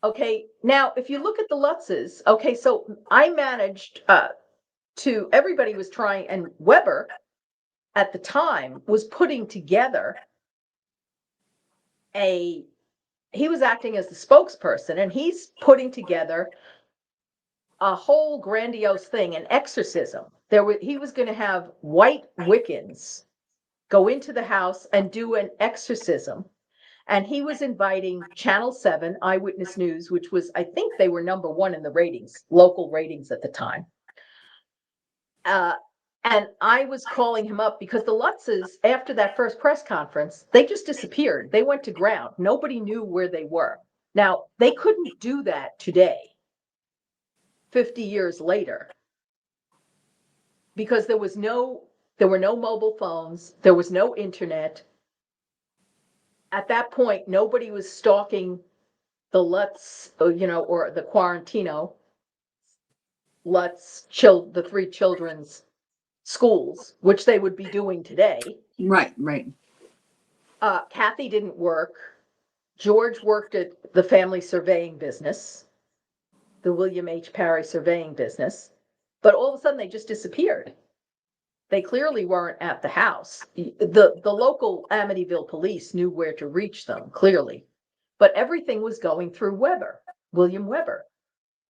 Okay, now if you look at the Lutzes, okay, so I managed everybody was trying, and Weber at the time was putting together he was acting as the spokesperson, and he's putting together a whole grandiose thing, an exorcism. He was going to have white Wiccans go into the house and do an exorcism. And he was inviting Channel 7, Eyewitness News, which was, I think they were number one in the ratings, local ratings at the time. And I was calling him up because the Lutzes, after that first press conference, they just disappeared. They went to ground. Nobody knew where they were. Now, they couldn't do that today, 50 years later, because there were no mobile phones, there was no internet. At that point, nobody was stalking the Lutz, or the Quarantino, Lutz, the three children's schools, which they would be doing today. Right. Kathy didn't work. George worked at the family surveying business, the William H. Parry surveying business. But all of a sudden, they just disappeared. They clearly weren't at the house. The local Amityville police knew where to reach them, clearly. But everything was going through William Weber.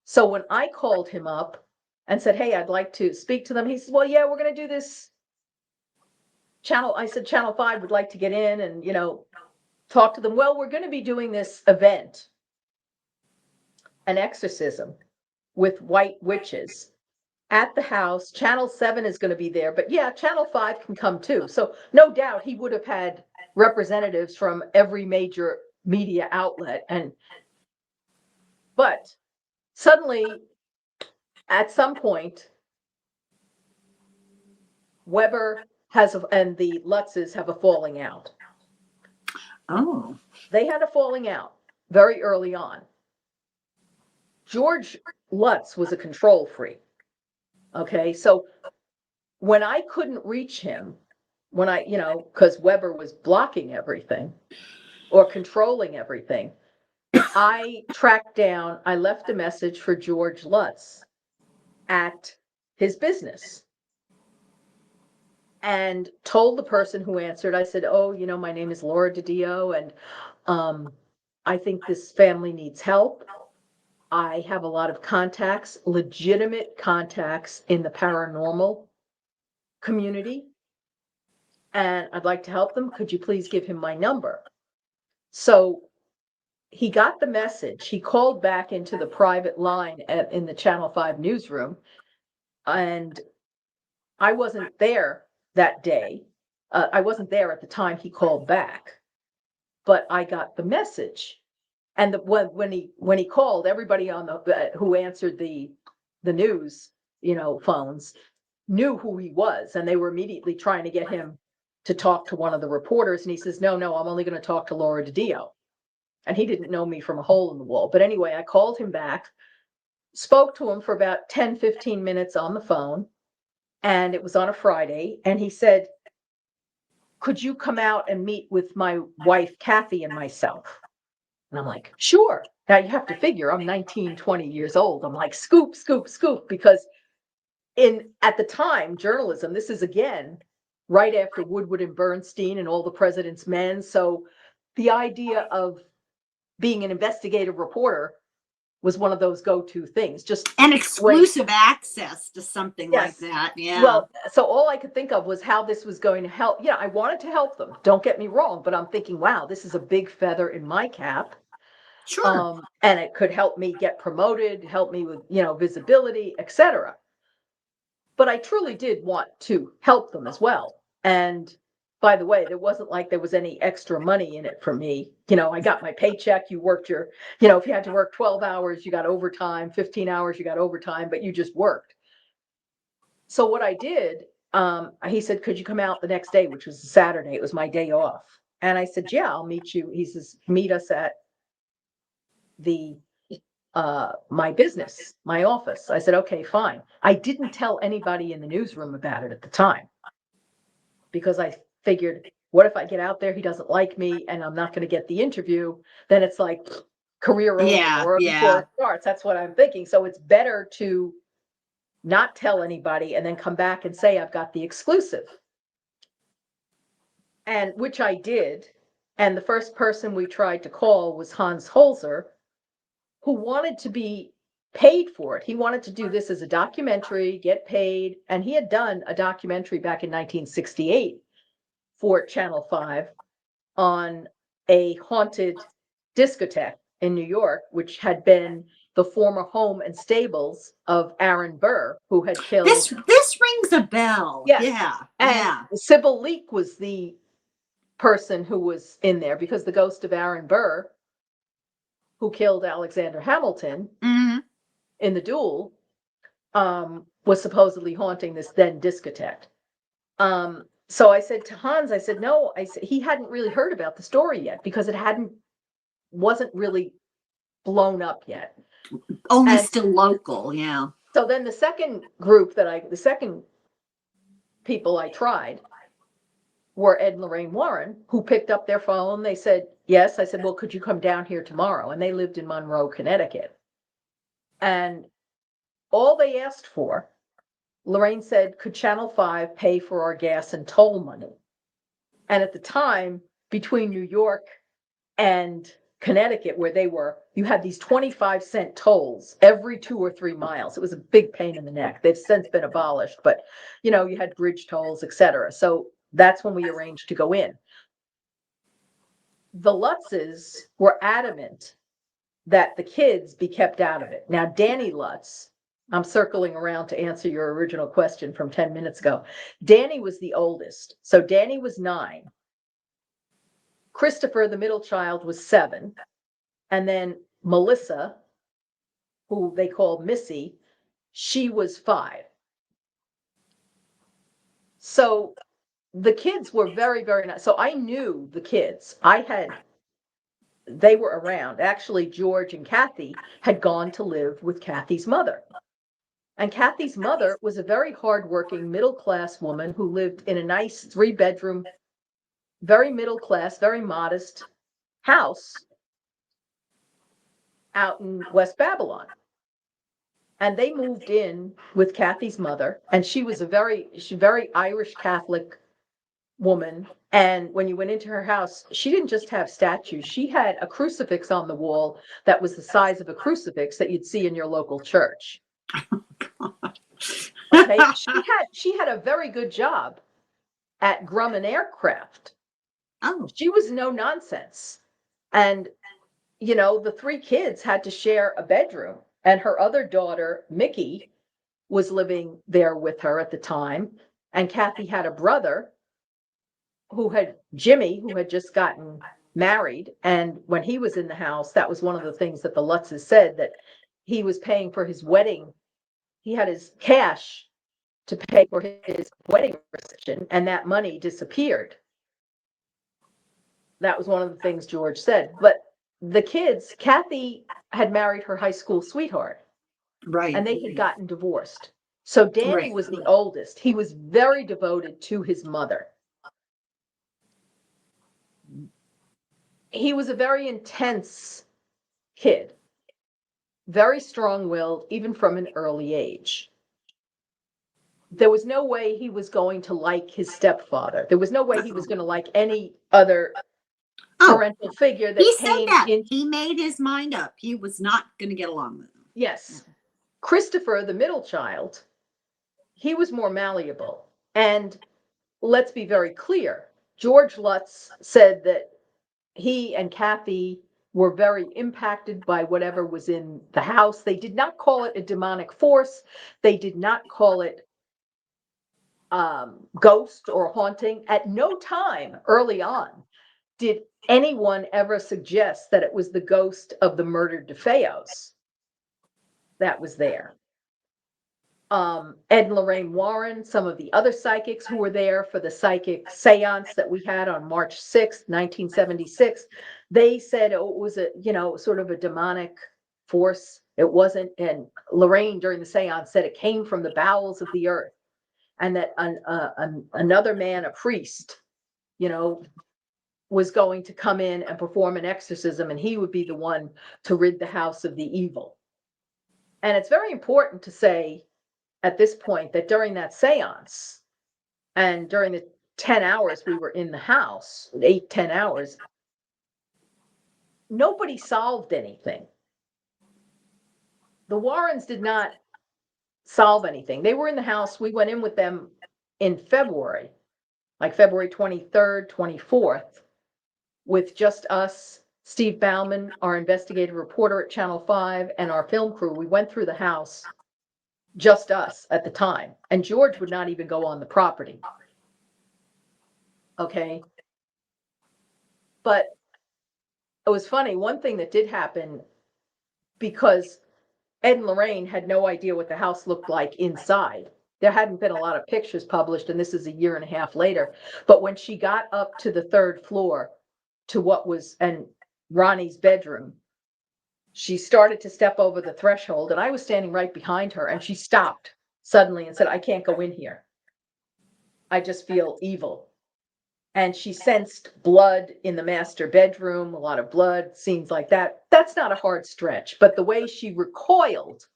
So when I called him up and said, hey, I'd like to speak to them, he said, well, yeah, we're going to do this channel. I said, Channel 5 would like to get in and, talk to them. Well, we're going to be doing this event, an exorcism with white witches at the house. Channel 7 is going to be there, but yeah, Channel 5 can come too. So no doubt he would have had representatives from every major media outlet. But suddenly, at some point, Weber and the Lutzes have a falling out. Oh. They had a falling out very early on. George Lutz was a control freak. Okay, so when I couldn't reach him, because Weber was blocking everything or controlling everything, I left a message for George Lutz at his business and told the person who answered, I said, oh, my name is Laura Didio, and I think this family needs help. I have a lot of contacts, legitimate contacts in the paranormal community, and I'd like to help them. Could you please give him my number? So he got the message. He called back into the private line in the Channel 5 newsroom, and I wasn't there that day. I wasn't there at the time he called back, but I got the message. And when he called, everybody on who answered the news, phones knew who he was, and they were immediately trying to get him to talk to one of the reporters. And he says, no, I'm only going to talk to Laura Didio. And he didn't know me from a hole in the wall. But anyway, I called him back, spoke to him for about 10, 15 minutes on the phone. And it was on a Friday. And he said, could you come out and meet with my wife, Kathy, and myself? And I'm like, sure. Now you have to figure I'm 19, 20 years old. I'm like, scoop, because at the time, journalism, this is again, right after Woodward and Bernstein and All the President's Men. So the idea of being an investigative reporter was one of those go-to things. Just an exclusive access to something like that. Yeah. Well, so all I could think of was how this was going to help. Yeah, I wanted to help them. Don't get me wrong, but I'm thinking, wow, this is a big feather in my cap. Sure. And it could help me get promoted, help me with, visibility, etc. But I truly did want to help them as well. And by the way, there wasn't like there was any extra money in it for me. I got my paycheck. You worked if you had to work 12 hours, you got overtime, 15 hours, you got overtime, but you just worked. So what I did, he said, could you come out the next day, which was a Saturday? It was my day off. And I said, yeah, I'll meet you. He says, meet us at my business, my office. I said, okay, fine. I didn't tell anybody in the newsroom about it at the time because I figured, what if I get out there, he doesn't like me and I'm not going to get the interview? Then it's like, career over Yeah, or before yeah. it starts. That's what I'm thinking. So it's better to not tell anybody and then come back and say, I've got the exclusive. And which I did. And the first person we tried to call was Hans Holzer, who wanted to be paid for it. He wanted to do this as a documentary, get paid. And he had done a documentary back in 1968 for Channel 5 on a haunted discotheque in New York, which had been the former home and stables of Aaron Burr, who had killed. This rings a bell. Yes. Yeah. And Yeah. Sybil Leek was the person who was in there because the ghost of Aaron Burr, who killed Alexander Hamilton in the duel, was supposedly haunting this then discotheque. So I said to Hans, I said, no, I said, he hadn't really heard about the story yet because it wasn't really blown up yet. Only still local. Yeah. So then the second people I tried were Ed and Lorraine Warren, who picked up their phone. They said, yes. I said, well, could you come down here tomorrow? And they lived in Monroe, Connecticut. And all they asked for, Lorraine said, could Channel 5 pay for our gas and toll money? And at the time, between New York and Connecticut, where they were, you had these 25-cent tolls every 2 or 3 miles. It was a big pain in the neck. They've since been abolished, but you had bridge tolls, etc. So that's when we arranged to go in. The Lutzes were adamant that the kids be kept out of it. Now, Danny Lutz, I'm circling around to answer your original question from 10 minutes ago. Danny was the oldest. So Danny was 9. Christopher, the middle child, was 7. And then Melissa, who they called Missy, she was 5. So the kids were very, very nice. So I knew the kids. They were around. Actually, George and Kathy had gone to live with Kathy's mother. And Kathy's mother was a very hardworking, middle-class woman who lived in a nice 3-bedroom, very middle-class, very modest house out in West Babylon. And they moved in with Kathy's mother, and she was a very Irish Catholic woman. And when you went into her house, she didn't just have statues. She had a crucifix on the wall that was the size of a crucifix that you'd see in your local church. Okay, she had a very good job at Grumman Aircraft. Oh, she was no nonsense. And the 3 kids had to share a bedroom, and her other daughter, Mickey, was living there with her at the time. And Kathy had a brother Jimmy, who had just gotten married. And when he was in the house, that was one of the things that the Lutzes said, that he was paying for his wedding. He had his cash to pay for his wedding reception, and that money disappeared. That was one of the things George said. But the kids, Kathy had married her high school sweetheart, right. And they had gotten divorced. So Danny was the oldest. He was very devoted to his mother. He was a very intense kid, very strong-willed, even from an early age. There was no way he was going to like his stepfather. There was no way he was going to like any other parental figure that he came said that. in. He made his mind up. He was not going to get along with him. Yes. Christopher, the middle child, he was more malleable. And let's be very clear. George Lutz said that he and Kathy were very impacted by whatever was in the house. They did not call it a demonic force. They did not call it ghost or haunting. At no time early on did anyone ever suggest that it was the ghost of the murdered DeFeos that was there. Ed and Lorraine Warren, some of the other psychics who were there for the psychic seance that we had on March 6th, 1976, they said it was a, sort of a demonic force. It wasn't. And Lorraine during the seance said it came from the bowels of the earth, and that another man, a priest, was going to come in and perform an exorcism, and he would be the one to rid the house of the evil. And it's very important to say at this point that during that seance and during the 10 hours we were in the house, 8-10 hours, nobody solved anything. The Warrens did not solve anything. They were in the house. We went in with them in February, like February 23rd, 24th, with just us, Steve Bauman, our investigative reporter at Channel 5, and our film crew. We went through the house, just us at the time. And George would not even go on the property. Okay. But it was funny. One thing that did happen, because Ed and Lorraine had no idea what the house looked like inside. There hadn't been a lot of pictures published, and this is a year and a half later. But when she got up to the 3rd floor to what was Ronnie's bedroom, she started to step over the threshold, and I was standing right behind her, and she stopped suddenly and said, "I can't go in here. I just feel evil." And she sensed blood in the master bedroom, a lot of blood, scenes like that. That's not a hard stretch, but the way she recoiled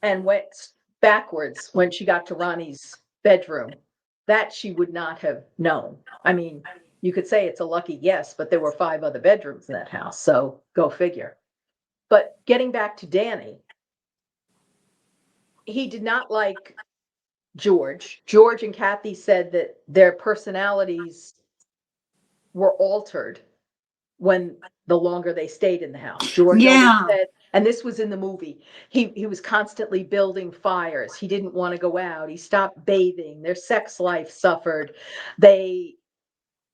and went backwards when she got to Ronnie's bedroom, that she would not have known. I mean, you could say it's a lucky guess, but there were 5 other bedrooms in that house, so go figure. But getting back to Danny, he did not like George. George and Kathy said that their personalities were altered when the longer they stayed in the house. George always said, and this was in the movie, he was constantly building fires. He didn't want to go out. He stopped bathing. Their sex life suffered. They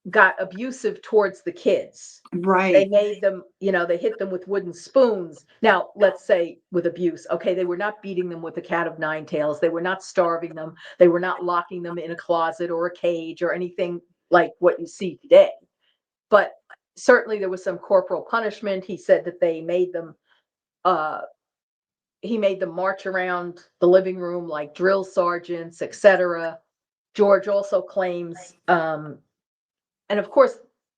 got abusive towards the kids. Right. They made them, they hit them with wooden spoons. Now, let's say with abuse, okay, they were not beating them with a cat of 9 tails. They were not starving them. They were not locking them in a closet or a cage or anything like what you see today. But certainly there was some corporal punishment. He said that they made them, he made them march around the living room like drill sergeants, etc. George also claims, and of course,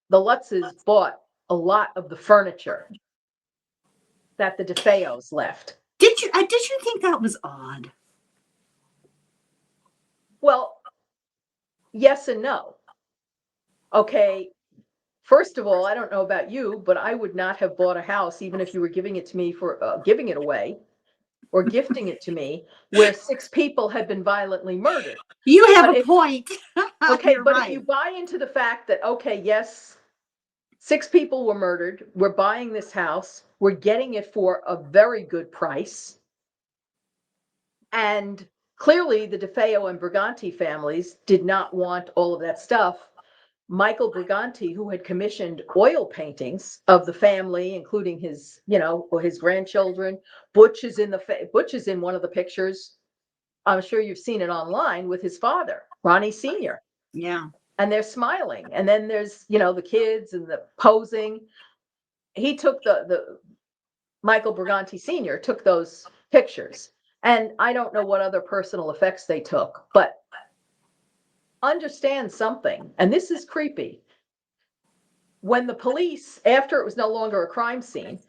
the Lutzes bought a lot of the furniture that the DeFeos left. Did you think that was odd? Well, yes and no. Okay. First of all, I don't know about you, but I would not have bought a house, even if you were giving it to me for giving it away or gifting it to me, where 6 people had been violently murdered. You have a point. Okay, but if you buy into the fact that, okay, yes, 6 people were murdered, we're buying this house, we're getting it for a very good price, and clearly the DeFeo and Briganti families did not want all of that stuff. Michael Briganti, who had commissioned oil paintings of the family, including his, or his grandchildren. Butch is in one of the pictures. I'm sure you've seen it online with his father, Ronnie Sr. Yeah. And they're smiling. And then there's, the kids and the posing. He took the Michael Briganti Sr. took those pictures. And I don't know what other personal effects they took, but understand something, and this is creepy. When the police, after it was no longer a crime scene,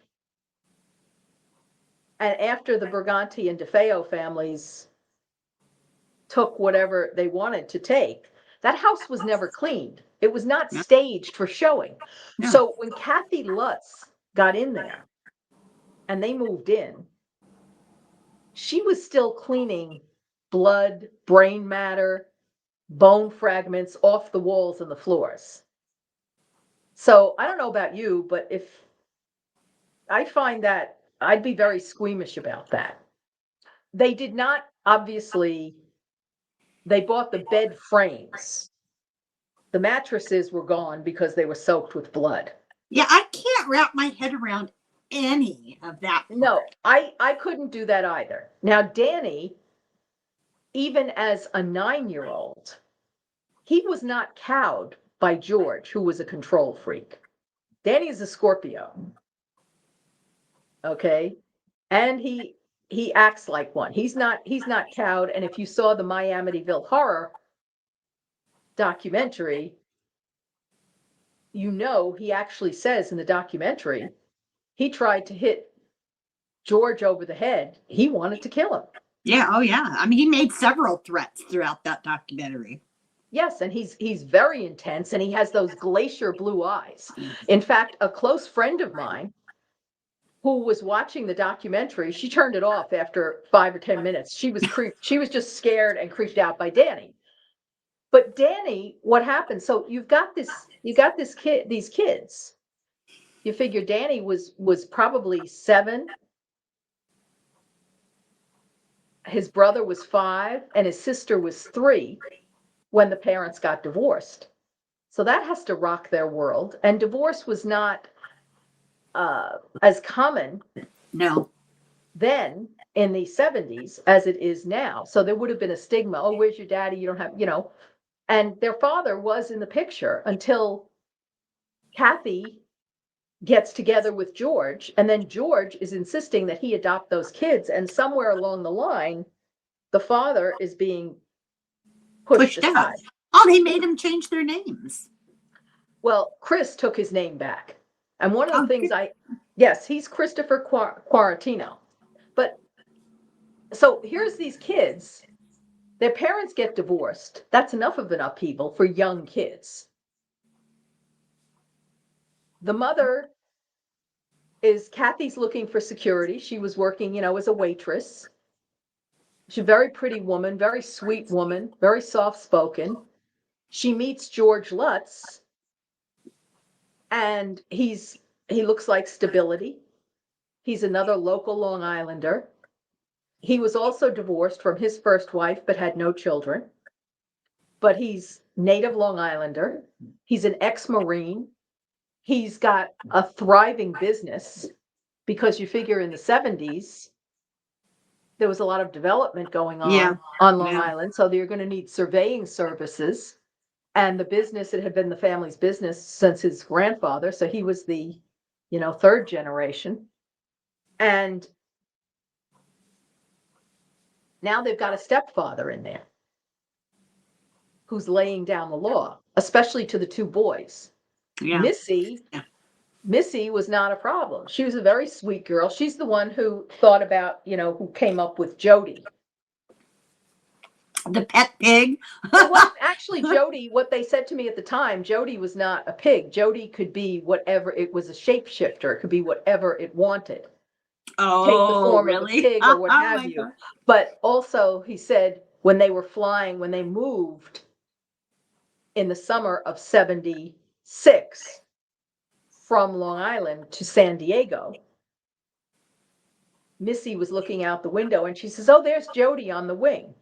and after the Briganti and DeFeo families took whatever they wanted to take, that house was never cleaned. It was not staged for showing. Yeah. So when Kathy Lutz got in there and they moved in, she was still cleaning blood, brain matter, bone fragments off the walls and the floors. So I don't know about you, but if I find that, I'd be very squeamish about that. They did not, obviously, they bought the bed frames. The mattresses were gone because they were soaked with blood. Yeah, I can't wrap my head around any of that part. No, I couldn't do that either. Now, Danny, even as a 9-year-old, he was not cowed by George, who was a control freak. Danny is a Scorpio. Okay? And he acts like one. He's not cowed. And if you saw the Amityville Horror documentary, he actually says in the documentary, he tried to hit George over the head. He wanted to kill him. Yeah. Oh, yeah. I mean, he made several threats throughout that documentary. Yes, and he's very intense, and he has those glacier blue eyes. In fact, a close friend of mine who was watching the documentary, she turned it off after 5 or 10 minutes. She was just scared and creeped out by Danny. But Danny, what happened? So you got these kids. You figure Danny was probably 7. His brother was 5, and his sister was 3 when the parents got divorced. So that has to rock their world. And divorce was not as common then in the 70s as it is now. So there would have been a stigma. Oh, where's your daddy? You don't have, and their father was in the picture until Kathy gets together with George. And then George is insisting that he adopt those kids. And somewhere along the line, the father is being pushed aside. Out. Oh, they made him change their names. Well, Chris took his name back. And one of the things yes, he's Christopher Quarantino. But so here's these kids. Their parents get divorced. That's enough of an upheaval for young kids. The mother is Kathy's looking for security. She was working, as a waitress. She's a very pretty woman, very sweet woman, very soft-spoken. She meets George Lutz, and he looks like stability. He's another local Long Islander. He was also divorced from his first wife, but had no children. But he's native Long Islander. He's an ex-Marine. He's got a thriving business because you figure in the 70s, there was a lot of development going on Long Island. So they're going to need surveying services. And the business, it had been the family's business since his grandfather. So he was the, 3rd generation. And now they've got a stepfather in there who's laying down the law, especially to the 2 boys. Yeah. Missy was not a problem. She was a very sweet girl. She's the one who thought about, who came up with Jody. The pet pig. Well, actually, Jody, what they said to me at the time, Jody was not a pig. Jody could be whatever. It was a shapeshifter. It could be whatever it wanted. Oh, take the form really? Of a pig or what have you. God. But also, he said, when they moved in the summer of 76 from Long Island to San Diego, Missy was looking out the window and she says, oh, there's Jody on the wing.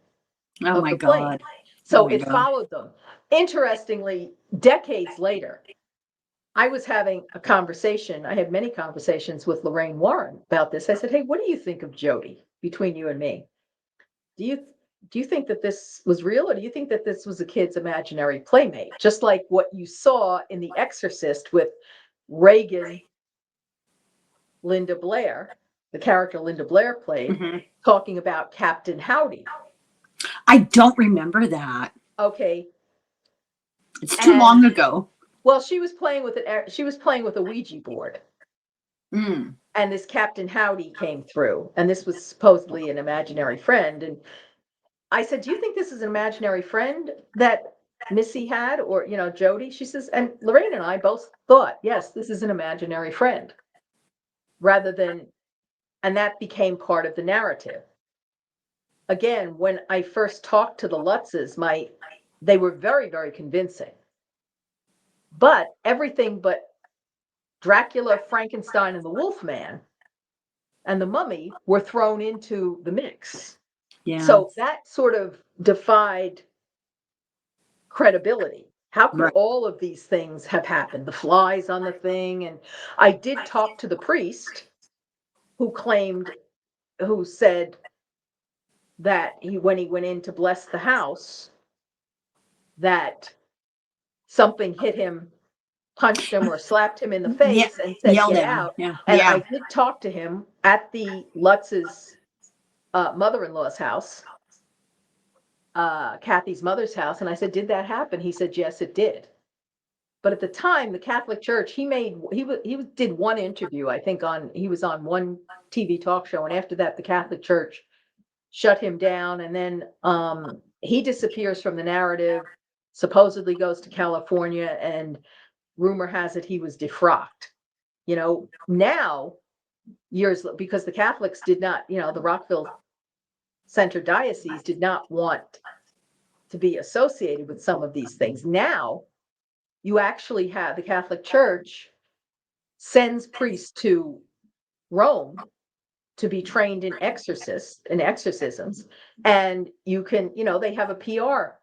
Oh, my God. So it followed them. Interestingly, decades later, I was having a conversation. I had many conversations with Lorraine Warren about this. I said, hey, what do you think of Jody between you and me? Do you think that this was real, or do you think that this was a kid's imaginary playmate? Just like what you saw in The Exorcist with Reagan, Linda Blair, the character Linda Blair played, talking about Captain Howdy. I don't remember that. Okay. It's too long ago. Well, she was playing with a Ouija board. Mm. And this Captain Howdy came through, and this was supposedly an imaginary friend. And I said, do you think this is an imaginary friend that Missy had, or, Jody? She says, and Lorraine and I both thought, yes, this is an imaginary friend, and that became part of the narrative. Again, when I first talked to the Lutzes, they were very, very convincing. But everything but Dracula, Frankenstein, and the Wolfman and the Mummy were thrown into the mix. Yeah. So that sort of defied credibility. How could all of these things have happened? The flies on the thing. And I did talk to the priest who said that when he went in to bless the house, that something hit him, punched him, or slapped him in the face and said, get out. Yeah. And I did talk to him at the Lutz's mother-in-law's house, Kathy's mother's house. And I said, did that happen? He said, yes, it did. But at the time, the Catholic Church, he did one interview, I think he was on one TV talk show, and after that, the Catholic Church shut him down, and then he disappears from the narrative, supposedly goes to California, and rumor has it he was defrocked. Now, because the Catholics did not, the Rockville Center Diocese did not want to be associated with some of these things. Now, you actually have the Catholic Church sends priests to Rome to be trained in exorcisms, and you can, they have a PR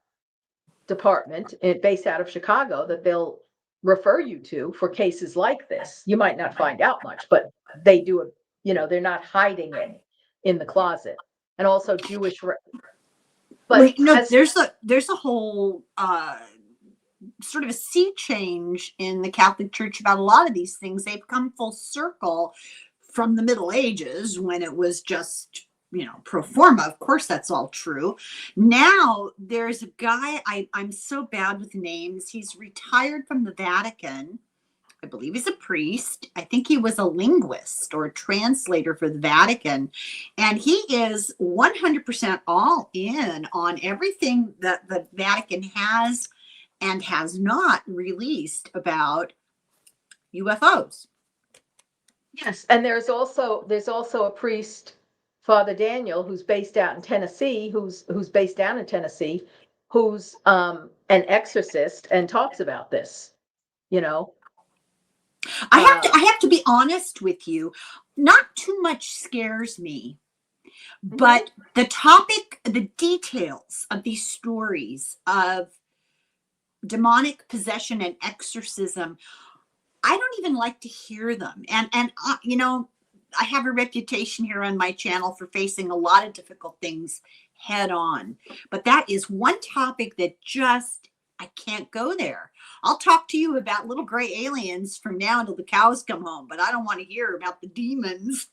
department based out of Chicago that they'll refer you to for cases like this. You might not find out much, but they do they're not hiding it in the closet. And also Jewish, but there's a whole sort of a sea change in the Catholic Church about a lot of these things. They've come full circle from the Middle Ages, when it was just, pro forma. Of course, that's all true. Now there's a guy, I'm so bad with names. He's retired from the Vatican. I believe he's a priest. I think he was a linguist or a translator for the Vatican. And he is 100% all in on everything that the Vatican has and has not released about UFOs. Yes, and there's also a priest, Father Daniel, who's based out in Tennessee, who's based down in Tennessee, who's an exorcist and talks about this. I have to be honest with you. Not too much scares me, but the topic, the details of these stories of demonic possession and exorcism, I don't even like to hear them. And I have a reputation here on my channel for facing a lot of difficult things head on. But that is one topic that I can't go there. I'll talk to you about little gray aliens from now until the cows come home, but I don't want to hear about the demons.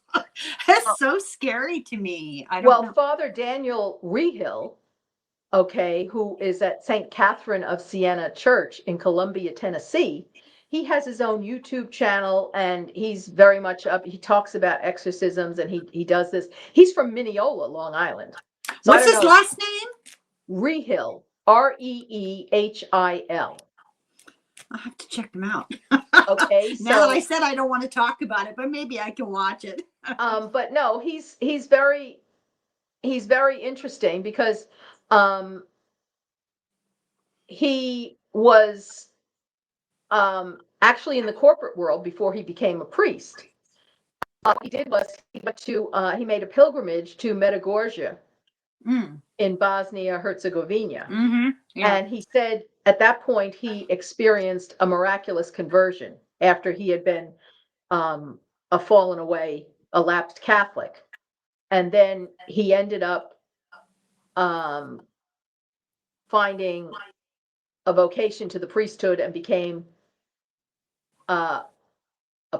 That's so scary to me. I don't know. Father Daniel Rehill, who is at St. Catherine of Siena Church in Columbia, Tennessee, he has his own YouTube channel, and he's very much up. He talks about exorcisms, and he does this. He's from Mineola, Long Island. So what's his last name? Rehill, Rehil. I'll have to check him out. Okay. Now that I said I don't want to talk about it, but maybe I can watch it. But no, he's very interesting because he was actually in the corporate world before he became a priest. What he did was he made a pilgrimage to Medjugorje in Bosnia-Herzegovina. Mm-hmm. Yeah. And he said at that point he experienced a miraculous conversion after he had been a fallen away, a lapsed Catholic. And then he ended up finding a vocation to the priesthood and became a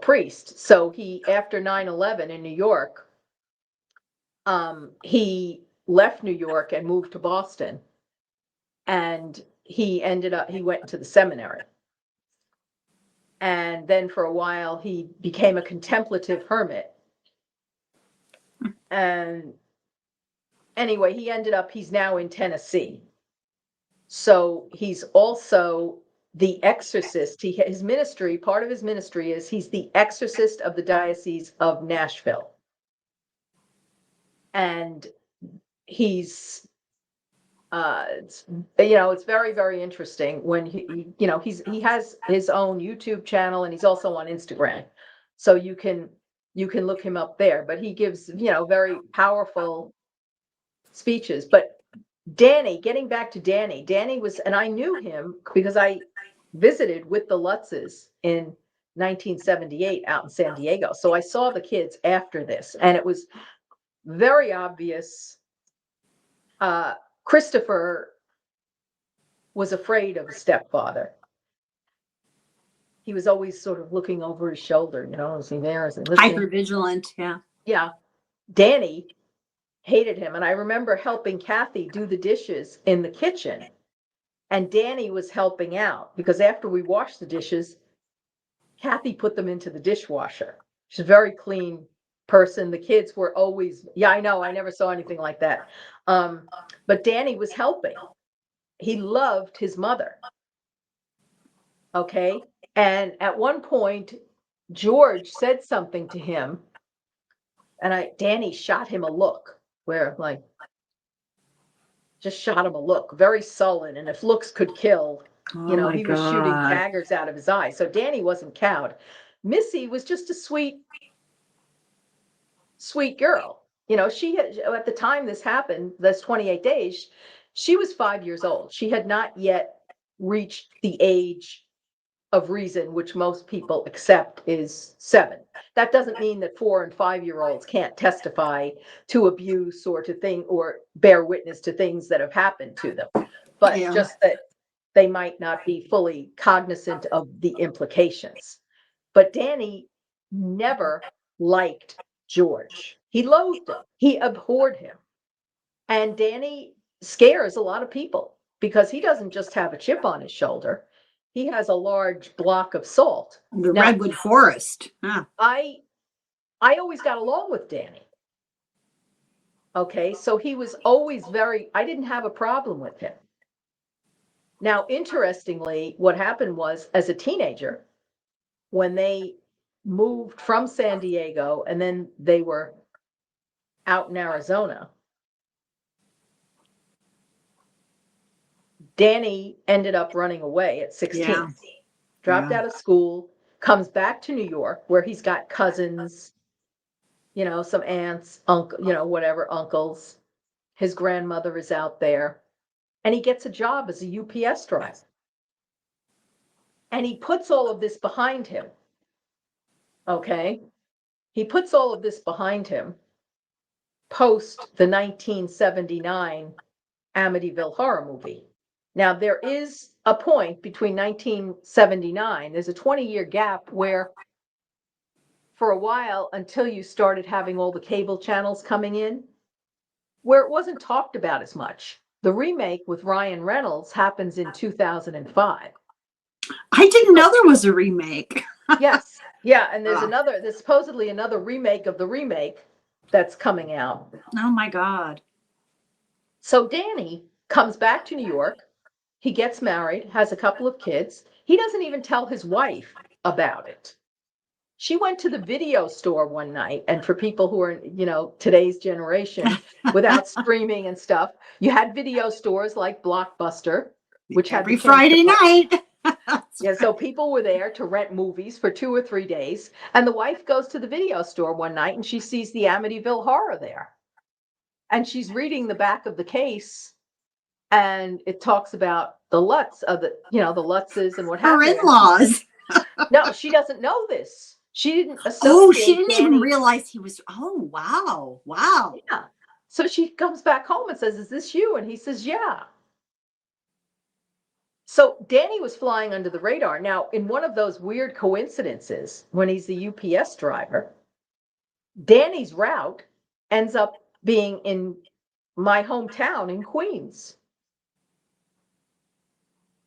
priest. So after 9/11 in New York, he left New York and moved to Boston, and he went to the seminary. And then for a while he became a contemplative hermit. And anyway, he's now in Tennessee. So he's also the exorcist. His ministry, part of his ministry is he's the exorcist of the Diocese of Nashville. And he's it's very, very interesting when he has his own YouTube channel, and he's also on Instagram. So you can look him up there, but he gives, very powerful speeches. But getting back to Danny was, and I knew him because I visited with the Lutzes in 1978 out in San Diego. So I saw the kids after this, and it was very obvious. Christopher was afraid of his stepfather. He was always sort of looking over his shoulder, is he there? Is he listening? Hypervigilant, yeah. Yeah. Danny hated him. And I remember helping Kathy do the dishes in the kitchen. And Danny was helping out because after we washed the dishes, Kathy put them into the dishwasher. She's a very clean person. The kids were always, yeah, I know, I never saw anything like that. But Danny was helping. He loved his mother. Okay. And at one point, George said something to him, and Danny shot him a look where, like, just shot him a look, very sullen. And if looks could kill, Oh my he was shooting God. daggers out of his eyes. So Danny wasn't cowed. Missy was just a sweet girl. She had, at the time this happened, this 28 days, she was 5 years old. She had not yet reached the age of reason, which most people accept is 7. That doesn't mean that 4 and 5-year-olds can't testify to abuse or or bear witness to things that have happened to them, but just that they might not be fully cognizant of the implications. But Danny never liked George. He loathed him. He abhorred him. And Danny scares a lot of people because he doesn't just have a chip on his shoulder. He has a large block of salt. The redwood forest. Huh. I always got along with Danny. Okay, so he was always I didn't have a problem with him. Now, interestingly, what happened was, as a teenager, when they moved from San Diego and then they were out in Arizona, Danny ended up running away at 16. Yeah. Dropped out of school, comes back to New York where he's got cousins, some aunts, uncle, whatever, uncles. His grandmother is out there, and he gets a job as a UPS driver. And he puts all of this behind him. Okay? He puts all of this behind him post the 1979 Amityville horror movie. Now, there is a point between 1979, there's a 20-year gap where, for a while, until you started having all the cable channels coming in, where it wasn't talked about as much. The remake with Ryan Reynolds happens in 2005. I didn't know there was a remake. Yes. Yeah, and there's supposedly another remake of the remake that's coming out. Oh my God. So Danny comes back to New York. He gets married, has a couple of kids. He doesn't even tell his wife about it. She went to the video store one night, and for people who are, today's generation, without streaming and stuff, you had video stores like Blockbuster, which had every Friday night. Yeah, so people were there to rent movies for 2 or 3 days, and the wife goes to the video store one night and she sees the Amityville Horror there. And she's reading the back of the case, and it talks about the Lutz of the Lutzes and what happened. Her in-laws. No, she doesn't know this. She didn't associate. Oh, she didn't even realize he was. Oh, wow. Wow. Yeah. So she comes back home and says, "Is this you?" And he says, "Yeah." So Danny was flying under the radar. Now, in one of those weird coincidences, when he's the UPS driver, Danny's route ends up being in my hometown in Queens.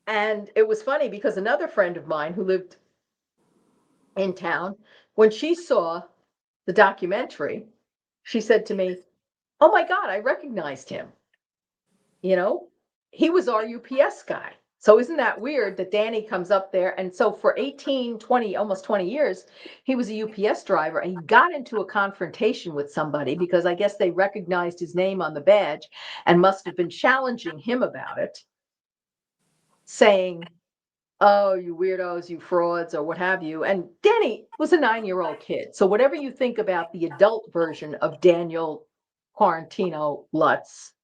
And it was funny because another friend of mine who lived in town, when she saw the documentary, she said to me, "Oh my God, I recognized him. He was our UPS guy." So isn't that weird that Danny comes up there? And so for 18, 20, almost 20 years, he was a UPS driver, and he got into a confrontation with somebody because I guess they recognized his name on the badge and must have been challenging him about it, saying, "Oh, you weirdos, you frauds," or what have you. And Danny was a 9-year-old kid. So whatever you think about the adult version of Daniel Quarantino Lutz,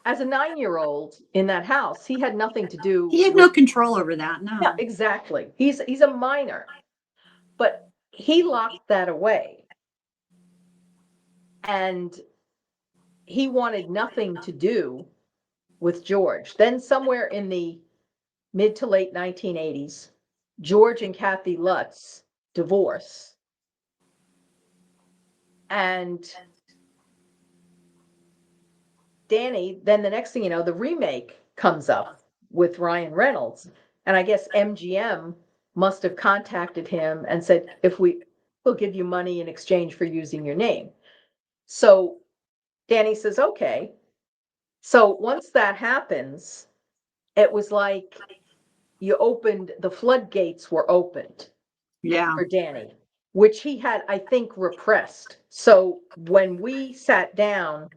as a 9-year-old in that house, he had nothing to do. He had no control over that. No. Yeah, exactly. He's a minor, but he locked that away, and he wanted nothing to do with George. Then somewhere in the mid to late 1980s, George and Kathy Lutz divorce, and Danny, then the next thing you know, the remake comes up with Ryan Reynolds. And I guess MGM must have contacted him and said, we'll give you money in exchange for using your name. So Danny says, okay. So once that happens, it was like the floodgates were opened for Danny, which he had, I think, repressed. So when we sat down,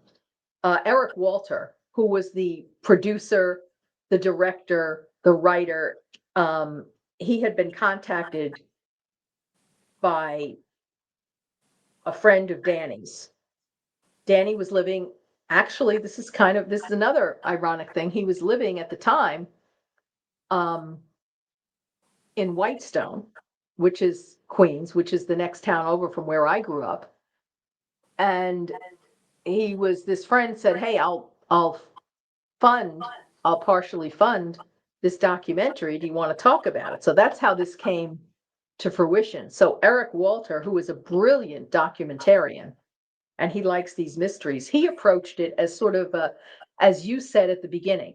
Eric Walter, who was the producer, the director, the writer, he had been contacted by a friend of Danny's. Danny was living, actually, this is another ironic thing. He was living at the time in Whitestone, which is Queens, which is the next town over from where I grew up. And this friend said, hey, I'll partially fund this documentary. Do you want to talk about it? So that's how this came to fruition. So Eric Walter, who is a brilliant documentarian, and he likes these mysteries, he approached it as sort of as you said at the beginning,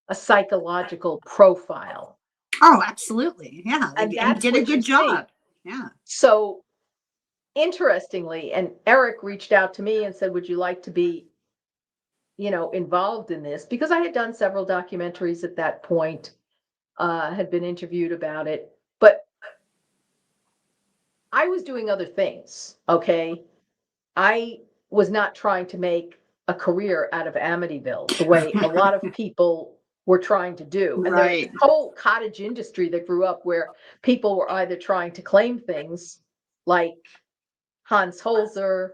a psychological profile. Oh, absolutely. Yeah. And he did a good job. Yeah. So interestingly, and Eric reached out to me and said, would you like to be, involved in this? Because I had done several documentaries at that point, had been interviewed about it, but I was doing other things. Okay. I was not trying to make a career out of Amityville the way a lot of people were trying to do. And there's a whole cottage industry that grew up where people were either trying to claim things like Hans Holzer,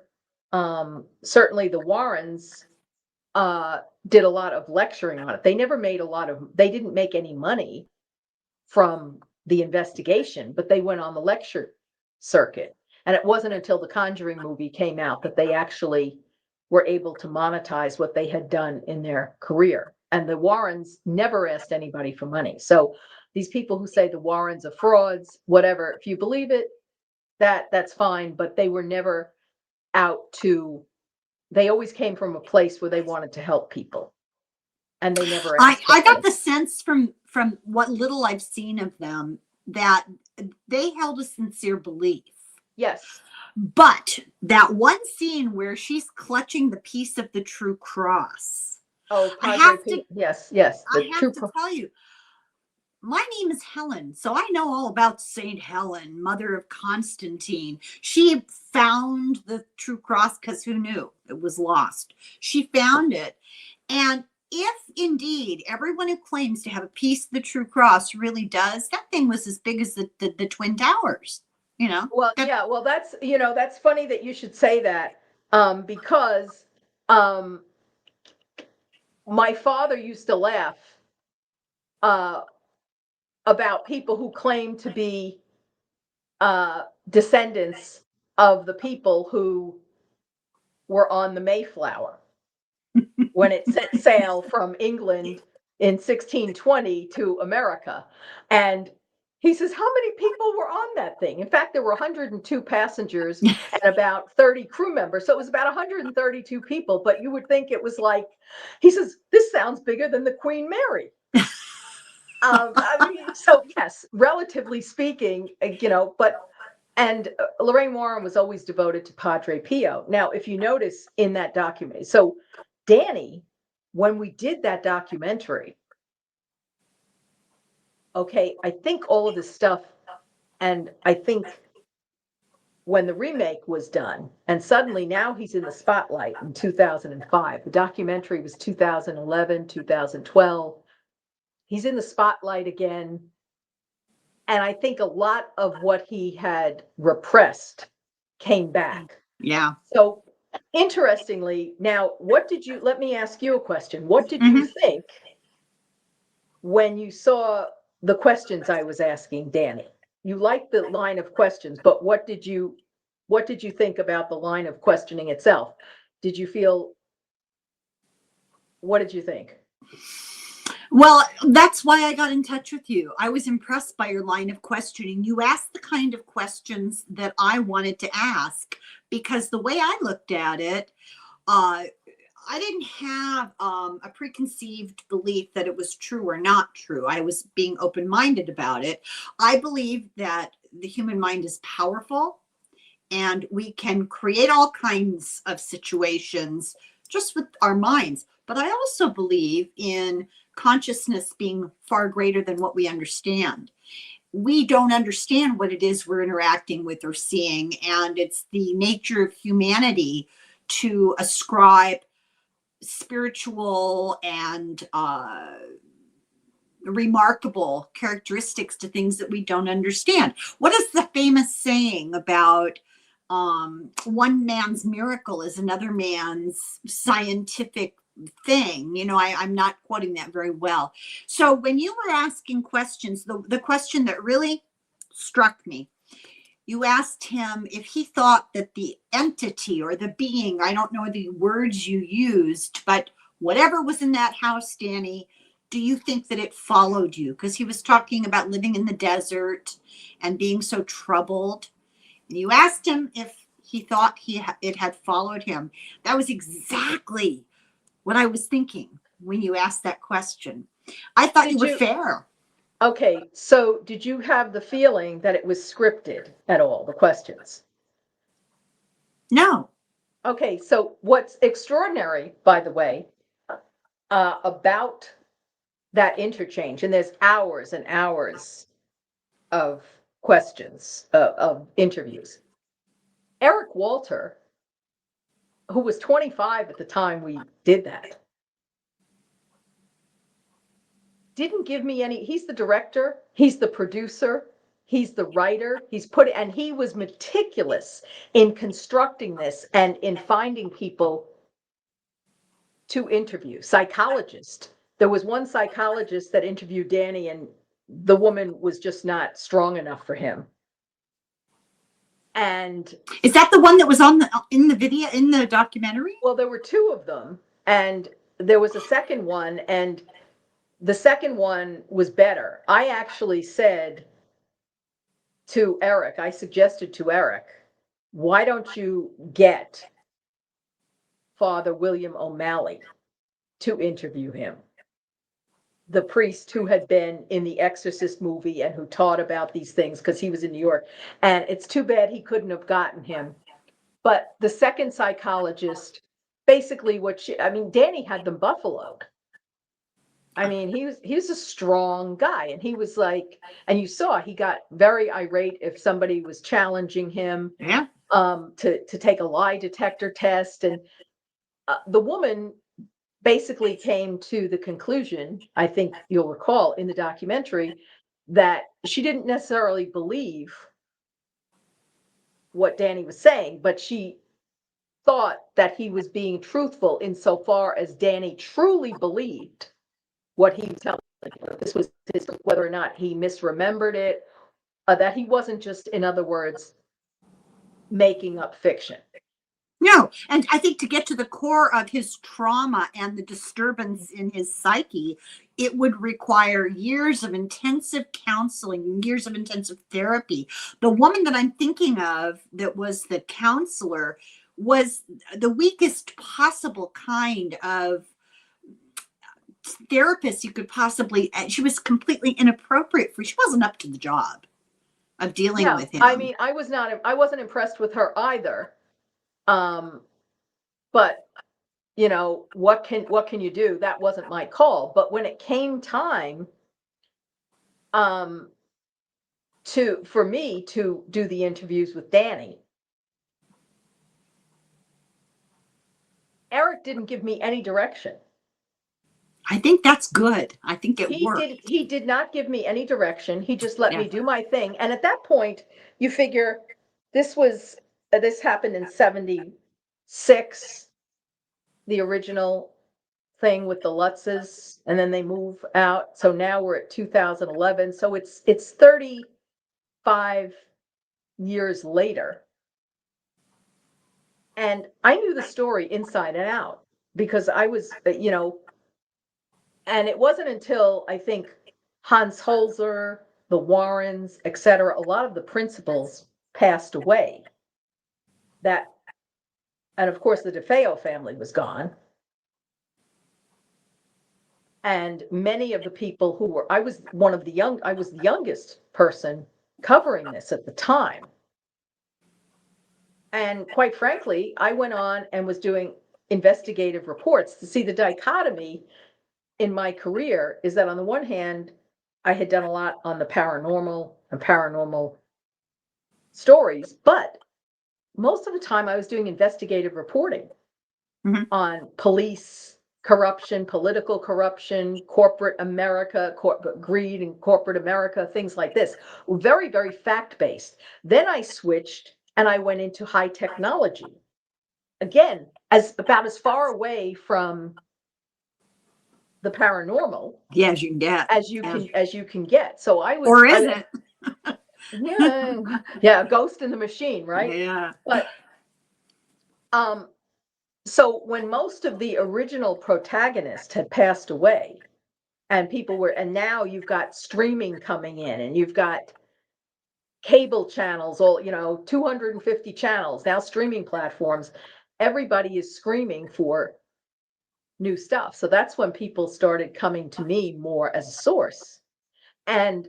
certainly the Warrens did a lot of lecturing on it. They didn't make any money from the investigation, but they went on the lecture circuit. And it wasn't until the Conjuring movie came out that they actually were able to monetize what they had done in their career. And the Warrens never asked anybody for money. So these people who say the Warrens are frauds, whatever, if you believe it, that's fine. But they were never they always came from a place where they wanted to help people. And they never asked. I got the sense from what little I've seen of them that they held a sincere belief. Yes. But that one scene where she's clutching the piece of the true cross. Oh, I have to tell you, my name is Helen, so I know all about Saint Helen, mother of Constantine. She found the true cross because who knew it was lost? She found it. And if indeed everyone who claims to have a piece of the true cross really does, that thing was as big as the Twin Towers. Well, that's funny that you should say that, because my father used to laugh about people who claim to be descendants of the people who were on the Mayflower when it set sail from England in 1620 to America. And he says, how many people were on that thing? In fact, there were 102 passengers and about 30 crew members. So it was about 132 people, but you would think it was like, he says, this sounds bigger than the Queen Mary. So yes, relatively speaking, and Lorraine Warren was always devoted to Padre Pio. Now, if you notice in that documentary, so Danny, when we did that documentary, okay, I think all of this stuff, and I think when the remake was done, and suddenly now he's in the spotlight in 2005. The documentary was 2011, 2012. He's in the spotlight again. And I think a lot of what he had repressed came back. Yeah. So interestingly, now, let me ask you a question. What did you think when you saw the questions I was asking Danny? You liked the line of questions, but what did you think about the line of questioning itself? What did you think? Well, that's why I got in touch with you. I was impressed by your line of questioning. You asked the kind of questions that I wanted to ask, because the way I looked at it, I didn't have a preconceived belief that it was true or not true. I was being open-minded about it. I believe that the human mind is powerful and we can create all kinds of situations just with our minds. But I also believe in consciousness being far greater than what we understand. We don't understand what it is we're interacting with or seeing, and it's the nature of humanity to ascribe spiritual and remarkable characteristics to things that we don't understand. What is the famous saying about one man's miracle is another man's scientific thing? You know, I'm not quoting that very well. So when you were asking questions, the question that really struck me, you asked him if he thought that the entity or the being, I don't know the words you used, but whatever was in that house, Danny, do you think that it followed you? Because he was talking about living in the desert and being so troubled. And you asked him if he thought it had followed him. That was exactly what I was thinking when you asked that question. I thought you were fair. Okay, so did you have the feeling that it was scripted at all, the questions? No. Okay, so what's extraordinary, by the way, about that interchange, and there's hours and hours of questions, of interviews. Eric Walter, who was 25 at the time we did that, didn't give me any. He's the director, he's the producer, he's the writer, and he was meticulous in constructing this and in finding people to interview. Psychologist. There was one psychologist that interviewed Danny, and the woman was just not strong enough for him. And is that the one that was in the video, in the documentary? Well, there were two of them, and there was a second one, and the second one was better. I actually said to Eric, I suggested to Eric, why don't you get Father William O'Malley to interview him? The priest who had been in the Exorcist movie and who taught about these things, because he was in New York. And it's too bad he couldn't have gotten him. But the second psychologist, basically Danny had them buffaloed. I mean, he was a strong guy, and he was like, and you saw he got very irate if somebody was challenging him. Yeah. To take a lie detector test, and the woman basically came to the conclusion, I think you'll recall in the documentary, that she didn't necessarily believe what Danny was saying, but she thought that he was being truthful insofar as Danny truly believed what he was telling her. This was his, whether or not he misremembered it, that he wasn't just, in other words, making up fiction. No, and I think to get to the core of his trauma and the disturbance in his psyche, it would require years of intensive counseling, years of intensive therapy. The woman that I'm thinking of that was the counselor was the weakest possible kind of therapist you could possibly. She was completely inappropriate for. She wasn't up to the job of dealing with him. I mean, I wasn't impressed with her either. But you know, what can you do? That wasn't my call. But when it came time for me to do the interviews with Danny, Eric didn't give me any direction. I think that's good. I think it worked. He did not give me any direction. He just let me do my thing. And at that point, you figure this happened in 76, the original thing with the Lutzes, and then they move out. So now we're at 2011. So it's 35 years later. And I knew the story inside and out because I was, and it wasn't until I think Hans Holzer, the Warrens, etc., a lot of the principals passed away, and of course the DeFeo family was gone. And many of the people I was the youngest person covering this at the time. And quite frankly, I went on and was doing investigative reports. To see, the dichotomy in my career is that on the one hand, I had done a lot on the paranormal and paranormal stories, but most of the time I was doing investigative reporting on police corruption, political corruption, corporate America, greed in corporate America, things like this. Very, very fact-based. Then I switched and I went into high technology. Again, about as far away from the paranormal as you can get. As you can get. So I was. Or is it? Yeah, Ghost in the Machine, right? Yeah. But so when most of the original protagonists had passed away, and now you've got streaming coming in, and you've got cable channels, 250 channels, now streaming platforms, everybody is screaming for new stuff. So that's when people started coming to me more as a source. And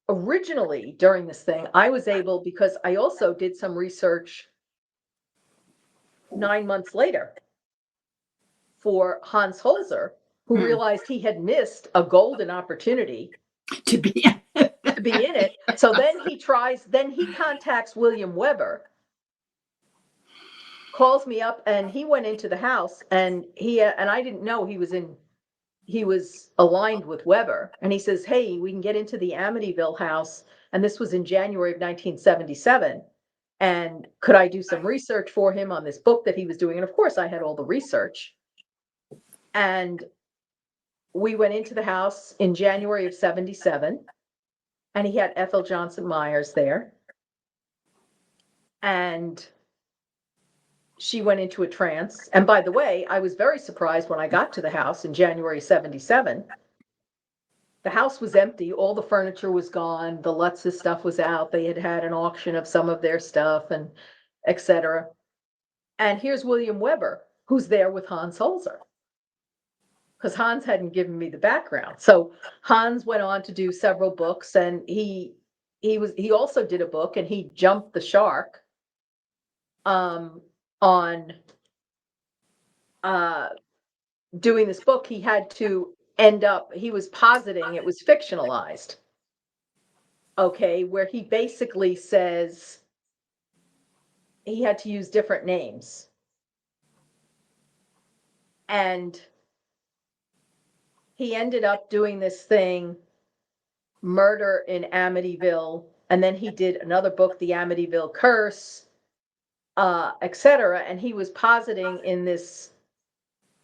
originally during this thing, I was able, because I also did some research 9 months later for Hans Holzer, who realized he had missed a golden opportunity to be in it. So then he contacts William Weber, calls me up, and he went into the house, and I didn't know he was aligned with Weber. And he says, hey, we can get into the Amityville house. And this was in January of 1977. And could I do some research for him on this book that he was doing? And of course I had all the research. And we went into the house in January of 77, and he had Ethel Johnson Myers there. And she went into a trance. And by the way, I was very surprised when I got to the house in January 77. The house was empty. All the furniture was gone. The Lutz's stuff was out. They had had an auction of some of their stuff, and etc. And here's William Weber, who's there with Hans Holzer, because Hans hadn't given me the background. So Hans went on to do several books, and he also did a book, and he jumped the shark on doing this book. He had to he was positing it was fictionalized. Okay, where he basically says he had to use different names. And he ended up doing this thing, Murder in Amityville, and then he did another book, The Amityville Curse, etc. And he was positing in this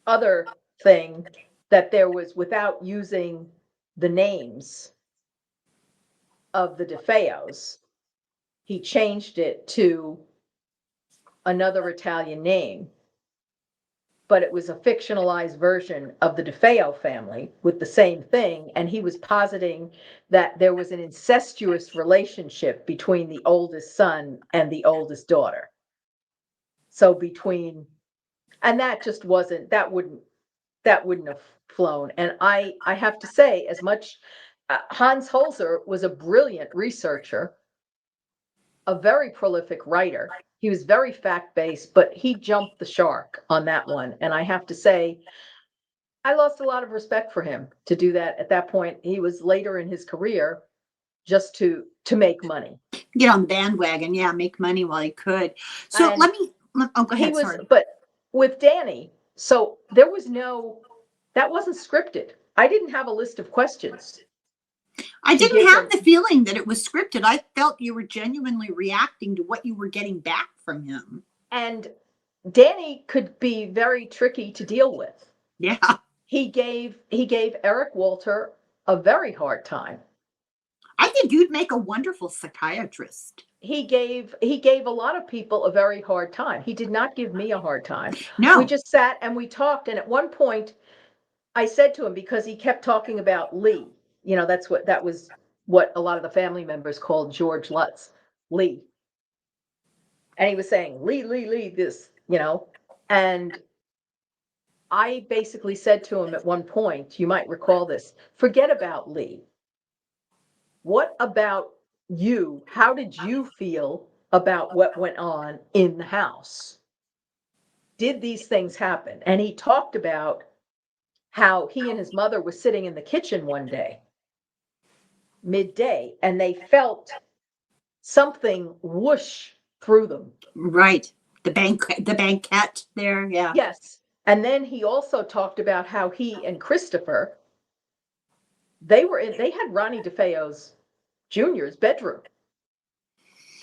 other thing that there was, without using the names of the DeFeos, he changed it to another Italian name, but it was a fictionalized version of the DeFeo family with the same thing. And he was positing that there was an incestuous relationship between the oldest son and the oldest daughter. So and that just wasn't, that wouldn't have flown. And I have to say, as much, Hans Holzer was a brilliant researcher, a very prolific writer. He was very fact-based, but he jumped the shark on that one. And I have to say, I lost a lot of respect for him to do that at that point. He was later in his career, just to make money. Get on the bandwagon, yeah, make money while he could. So go ahead, sorry. But with Danny, so that wasn't scripted. I didn't have a list of questions. I didn't have the feeling that it was scripted. I felt you were genuinely reacting to what you were getting back from him. And Danny could be very tricky to deal with. Yeah. He gave Eric Walter a very hard time. I think you'd make a wonderful psychiatrist. He gave a lot of people a very hard time. He did not give me a hard time. No. We just sat and we talked, and at one point I said to him, because he kept talking about Lee, that was what a lot of the family members called George Lutz, Lee. And he was saying, Lee, this, and I basically said to him at one point, you might recall this, forget about Lee. What about you? How did you feel about what went on in the house? Did these things happen? And he talked about how he and his mother were sitting in the kitchen one day, midday, and they felt something whoosh through them. Right. The banquette there. Yeah. Yes. And then he also talked about how he and Christopher, they had Ronnie DeFeo's Jr.'s bedroom.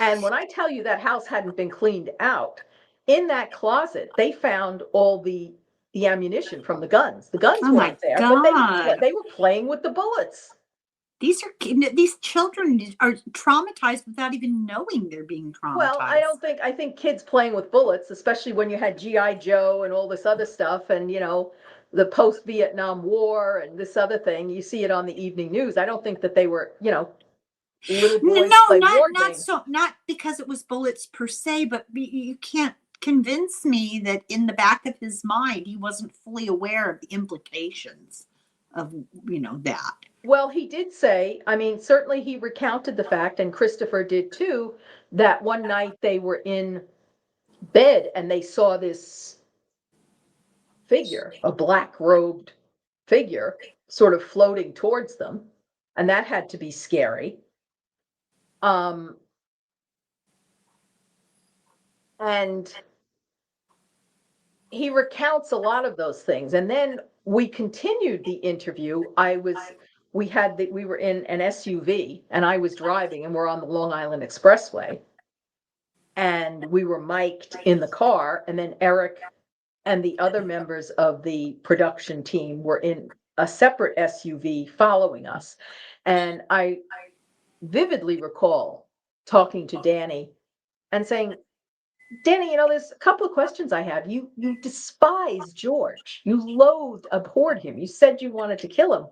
And when I tell you that house hadn't been cleaned out, in that closet, they found all the ammunition from the guns. The guns Oh my weren't there, but God. they were playing with the bullets. These children are traumatized without even knowing they're being Well, traumatized. I think kids playing with bullets, especially when you had G.I. Joe and all this other stuff, and the post-Vietnam War and this other thing, you see it on the evening news. I don't think that they were, little boys No, play war games. not because it was bullets per se, but you can't convince me that in the back of his mind he wasn't fully aware of the implications of that. Well, he did say, I mean, certainly he recounted the fact, and Christopher did too, that one night they were in bed and they saw this figure, a black-robed figure, sort of floating towards them, and that had to be scary. And he recounts a lot of those things. And then we continued the interview. We were in an SUV and I was driving and we're on the Long Island Expressway. And we were mic'd in the car, and then Eric and the other members of the production team were in a separate SUV following us. And I vividly recall talking to Danny and saying, Danny, there's a couple of questions I have. You despise George. You loathed, abhorred him. You said you wanted to kill him.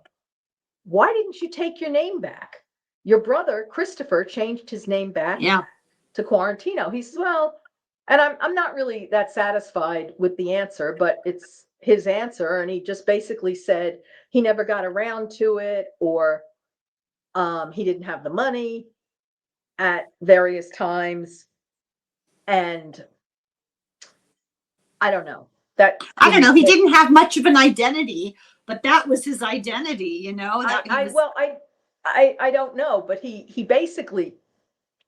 Why didn't you take your name back? Your brother, Christopher, changed his name back to Quarantino. He says, well, and I'm not really that satisfied with the answer, but it's his answer. And he just basically said he never got around to it, or he didn't have the money at various times. And I don't know. I don't know. He didn't have much of an identity, but that was his identity, I don't know, but he basically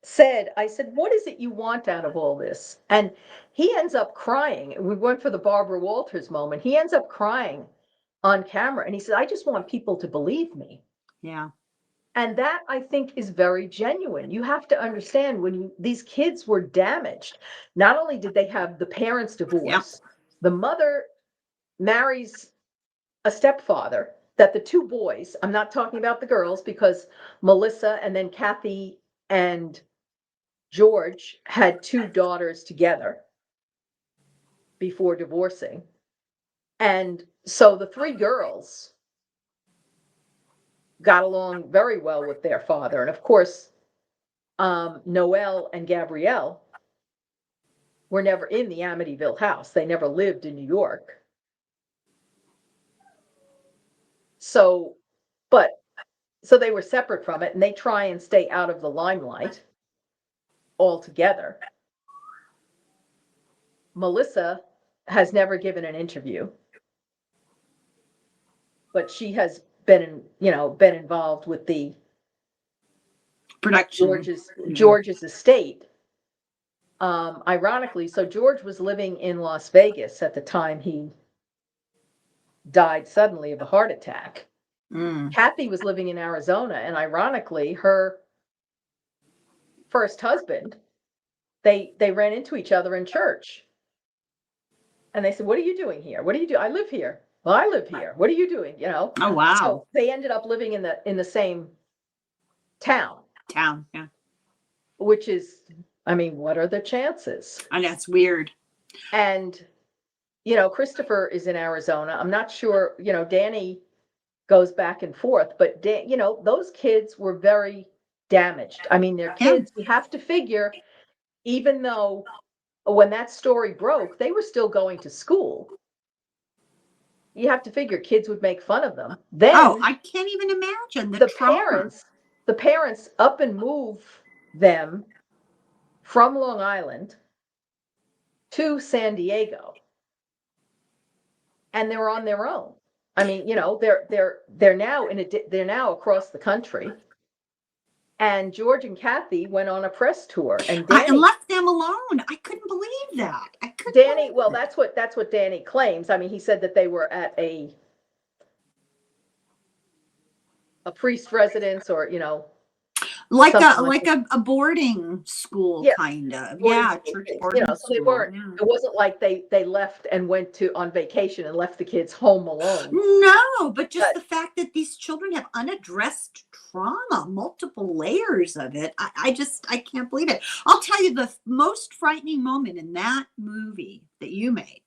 said, I said, what is it you want out of all this? And he ends up crying. We went for the Barbara Walters moment. He ends up crying on camera, and he said, I just want people to believe me. Yeah. And that, I think, is very genuine. You have to understand, when these kids were damaged, not only did they have the parents divorce, the mother marries a stepfather, that the two boys, I'm not talking about the girls, because Melissa and then Kathy and George had two daughters together before divorcing. And so the three girls got along very well with their father. And of course, Noelle and Gabrielle were never in the Amityville house. They never lived in New York. So they were separate from it, and they try and stay out of the limelight altogether. Melissa has never given an interview, but she has been involved with the production George's estate. Ironically, so George was living in Las Vegas at the time he died suddenly of a heart attack. Kathy was living in Arizona, and ironically, her first husband, they ran into each other in church. And they said, what are you doing here? What do you do? I live here. Well, I live here. What are you doing? Oh, wow. So they ended up living in the same town. Yeah. Which is, I mean, what are the chances? And that's weird. And, Christopher is in Arizona. I'm not sure, Danny goes back and forth, but those kids were very damaged. I mean, they're kids. We have to figure, even though when that story broke, they were still going to school. you have to figure kids would make fun of them. Then I can't even imagine the trauma. The parents up and move them from Long Island to San Diego, and they're on their own. I mean, they're now across the country. And George and Kathy went on a press tour, and Danny left them alone. I couldn't believe that. That's what Danny claims. I mean, he said that they were at a priest residence, or like a boarding school, kind of. Church boarding so school. they weren't. It wasn't like they left and went on vacation and left the kids home alone. No, but just the fact that these children have unaddressed trauma, multiple layers of it. I can't believe it. I'll tell you, the most frightening moment in that movie that you made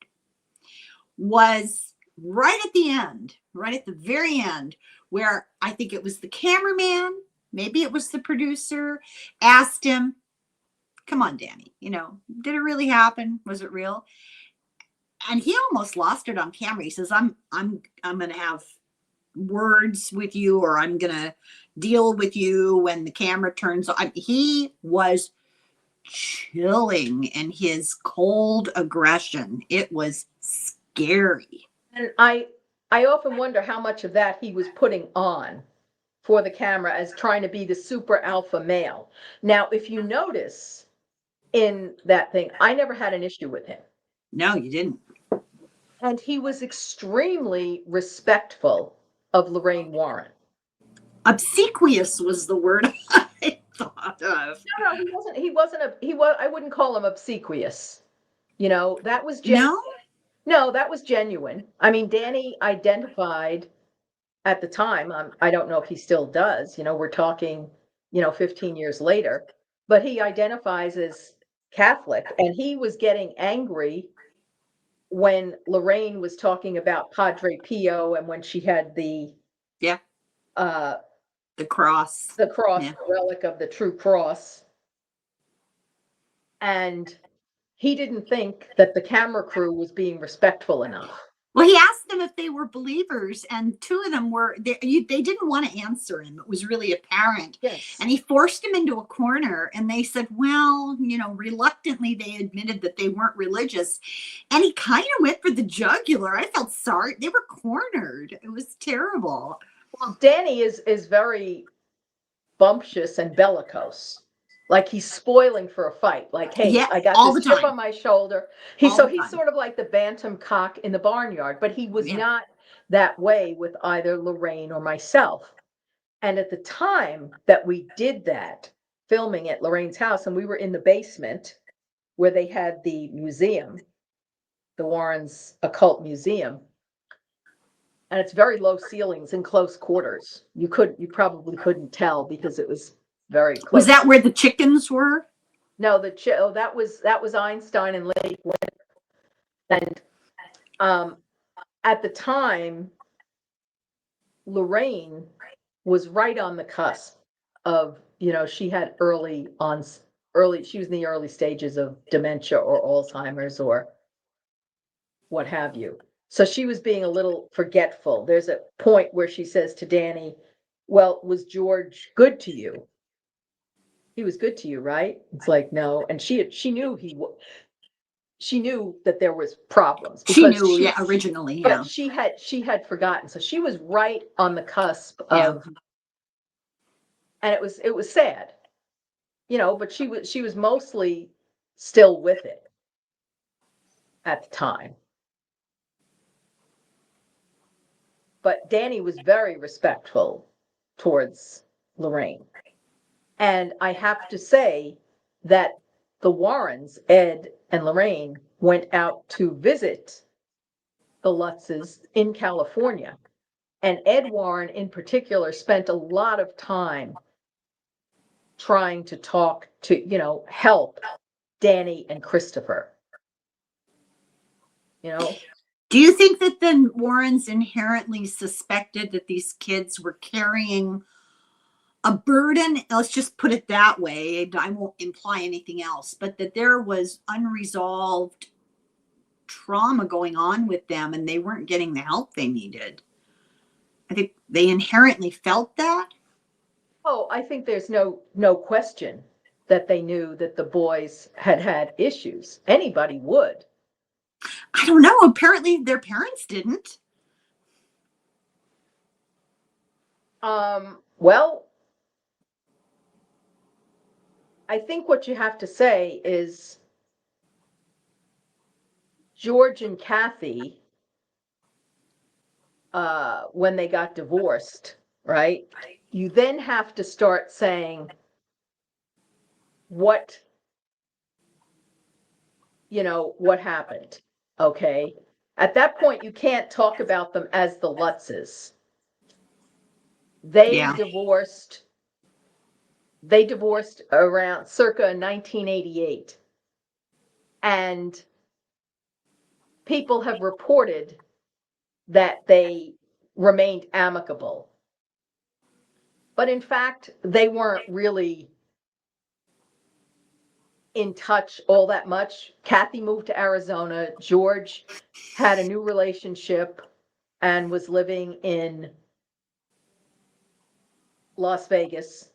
was right at the end, right at the very end, where I think it was the cameraman, maybe it was the producer, asked him, "Come on, Danny, did it really happen? Was it real?" And he almost lost it on camera. He says, I'm going to have words with you, or I'm going to deal with you when the camera turns on. He was chilling in his cold aggression. It was scary. And I often wonder how much of that he was putting on for the camera as trying to be the super alpha male. Now, if you notice in that thing, I never had an issue with him. No, you didn't. And he was extremely respectful of Lorraine Warren. Obsequious was the word I thought of. No, I wouldn't call him obsequious. That was genuine. No, that was genuine. I mean, Danny identified at the time, I don't know if he still does, we're talking, 15 years later, but he identifies as Catholic, and he was getting angry when Lorraine was talking about Padre Pio, and when she had the cross, the relic of the true cross. And he didn't think that the camera crew was being respectful enough. Well, he asked them if they were believers, and two of them were. They didn't want to answer him. It was really apparent. Yes. And he forced them into a corner, and they said, well, reluctantly, they admitted that they weren't religious. And he kind of went for the jugular. I felt sorry. They were cornered. It was terrible. Well, Danny is very bumptious and bellicose. Like he's spoiling for a fight. Like, hey, I got this chip on my shoulder. He's sort of like the bantam cock in the barnyard, but he was not that way with either Lorraine or myself. And at the time that we did that, filming at Lorraine's house, and we were in the basement where they had the museum, the Warrens Occult Museum, and it's very low ceilings in close quarters. You probably couldn't tell because it was very close. Was that where the chickens were? No, that was Einstein and Lake Winter. And at the time, Lorraine was right on the cusp of, she had she was in the early stages of dementia or Alzheimer's or what have you. So she was being a little forgetful. There's a point where she says to Danny, "Well, was George good to you? He was good to you, right?" It's like, no. And she knew she knew that there was problems. She knew, originally, but she had forgotten. So she was right on the cusp of, and it was sad, but she was mostly still with it at the time. But Danny was very respectful towards Lorraine. And I have to say that the Warrens, Ed and Lorraine, went out to visit the Lutzes in California. And Ed Warren in particular spent a lot of time trying to talk to, help Danny and Christopher. Do you think that the Warrens inherently suspected that these kids were carrying a burden? Let's just put it that way. I won't imply anything else, but that there was unresolved trauma going on with them and they weren't getting the help they needed. I think they inherently felt that. Oh, I think there's no question that they knew that the boys had issues. Anybody would. I don't know. Apparently their parents didn't. Well, I think what you have to say is George and Kathy, when they got divorced, right? You then have to start saying what happened. Okay. At that point, you can't talk about them as the Lutzes. They divorced around circa 1988. And people have reported that they remained amicable. But in fact, they weren't really in touch all that much. Kathy moved to Arizona. George had a new relationship and was living in Las Vegas.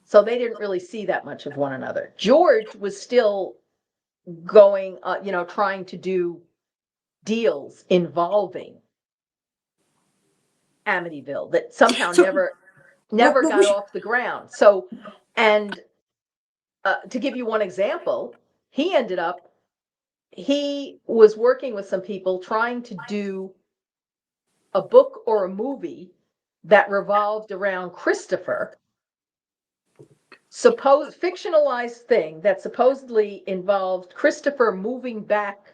So they didn't really see that much of one another. George was still going, trying to do deals involving Amityville that somehow never got off the ground. So, and to give you one example, he was working with some people trying to do a book or a movie that revolved around Christopher, fictionalized thing that supposedly involved Christopher moving back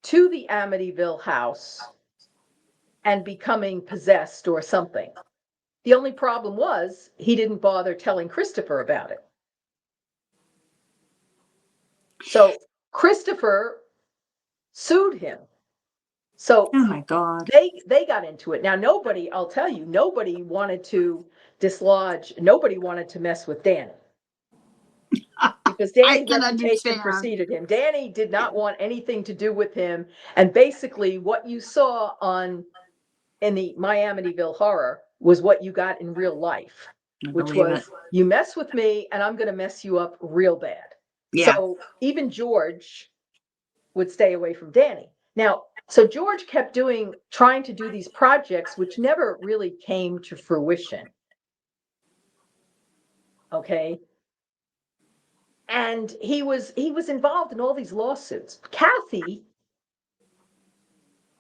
to the Amityville house and becoming possessed or something. The only problem was he didn't bother telling Christopher about it. So Christopher sued him. So oh my God, they got into it. Now I'll tell you, nobody wanted to dislodge, nobody wanted to mess with Danny. Because Danny's reputation preceded him. Danny did not want anything to do with him. And basically what you saw in the Amityville Horror was what you got in real life, which was you mess with me and I'm going to mess you up real bad. Yeah. So even George would stay away from Danny. Now, so George kept trying to do these projects, which never really came to fruition. Okay. And he was involved in all these lawsuits. Kathy,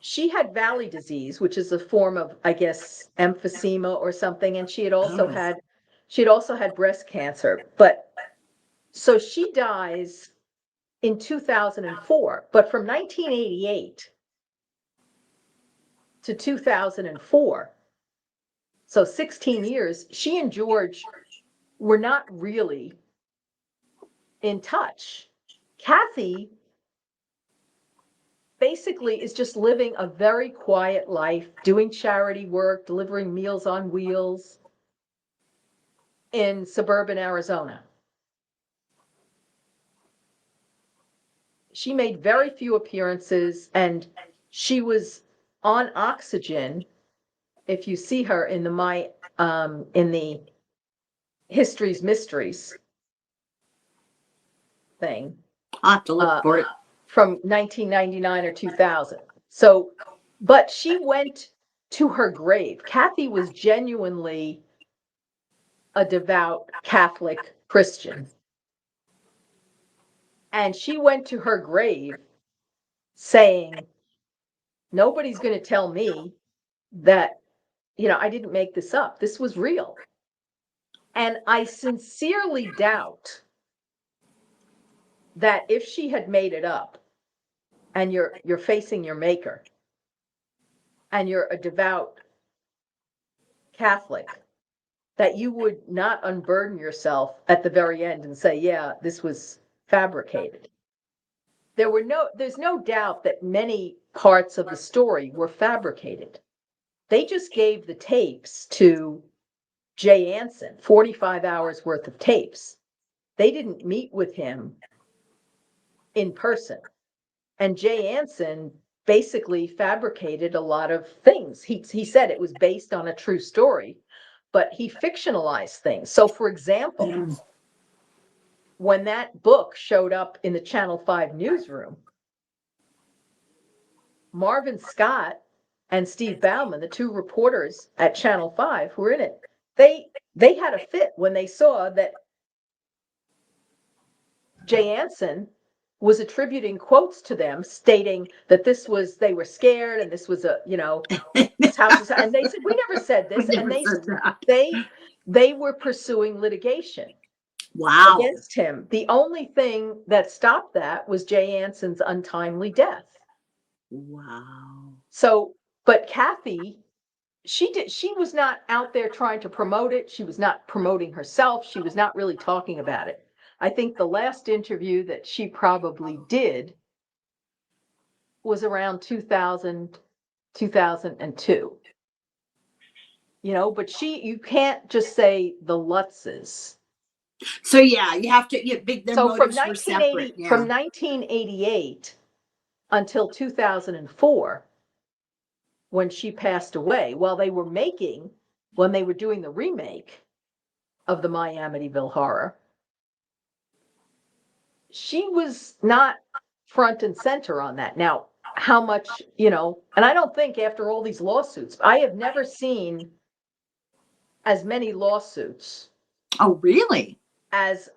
she had Valley disease, which is a form of, I guess, emphysema or something, and she had also had breast cancer. But so she dies in 2004, but from 1988 to 2004, so 16 years, she and George were not really in touch. Kathy basically is just living a very quiet life, doing charity work, delivering Meals on Wheels in suburban Arizona. She made very few appearances and she was on oxygen. If you see her in the History's Mysteries thing. I'll have to look for it. From 1999 or 2000. So, but she went to her grave. Kathy was genuinely a devout Catholic Christian. And she went to her grave saying, nobody's going to tell me that, I didn't make this up. This was real. And I sincerely doubt that if she had made it up, and you're facing your maker, and you're a devout Catholic, that you would not unburden yourself at the very end and say, yeah, this was fabricated. There's no doubt that many parts of the story were fabricated. They just gave the tapes to Jay Anson, 45 hours worth of tapes. They didn't meet with him in person. And Jay Anson basically fabricated a lot of things. He said it was based on a true story, but he fictionalized things. So, for example, when that book showed up in the Channel 5 newsroom, Marvin Scott and Steve Bauman, the two reporters at Channel 5 who were in it, they had a fit when they saw that Jay Anson was attributing quotes to them stating that they were scared and this was this house was, and they said, we never said this. And they were pursuing litigation. Wow. Against him. The only thing that stopped that was Jay Anson's untimely death. Wow. So, but Kathy, she was not out there trying to promote it. She was not promoting herself. She was not really talking about it. I think the last interview that she probably did was around 2000, 2002. But you can't just say the Lutzes. So yeah, you have to their So from motives were separate. Yeah. From 1988 until 2004, when she passed away, while when they were doing the remake of the My Amityville Horror, she was not front and center on that. Now, how much, and I don't think after all these lawsuits, I have never seen as many lawsuits. Oh, really? As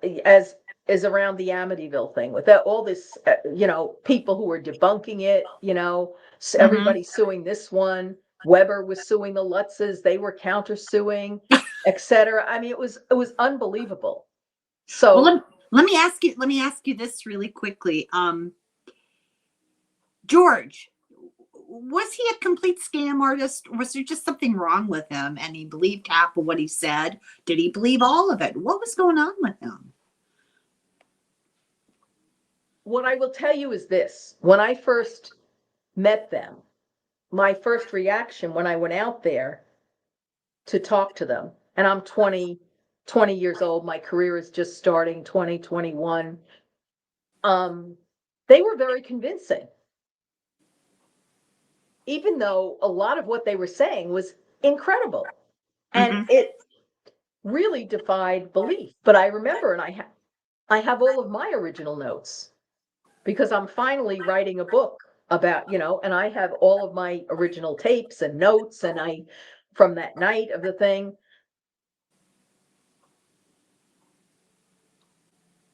is around the Amityville thing with all this, people who were debunking it, everybody suing this one. Weber was suing the Lutzes. They were countersuing, etc. I mean, it was unbelievable. So well, let me ask you this really quickly. George, was he a complete scam artist? Or was there just something wrong with him and he believed half of what he said? Did he believe all of it? What was going on with him? What I will tell you is this. When I first met them, my first reaction when I went out there to talk to them, and I'm 20 years old, my career is just starting, 2021. They were very convincing. Even though a lot of what they were saying was incredible. And it really defied belief. But I remember, and I have all of my original notes because I'm finally writing a book about, and I have all of my original tapes and notes and from that night of the thing.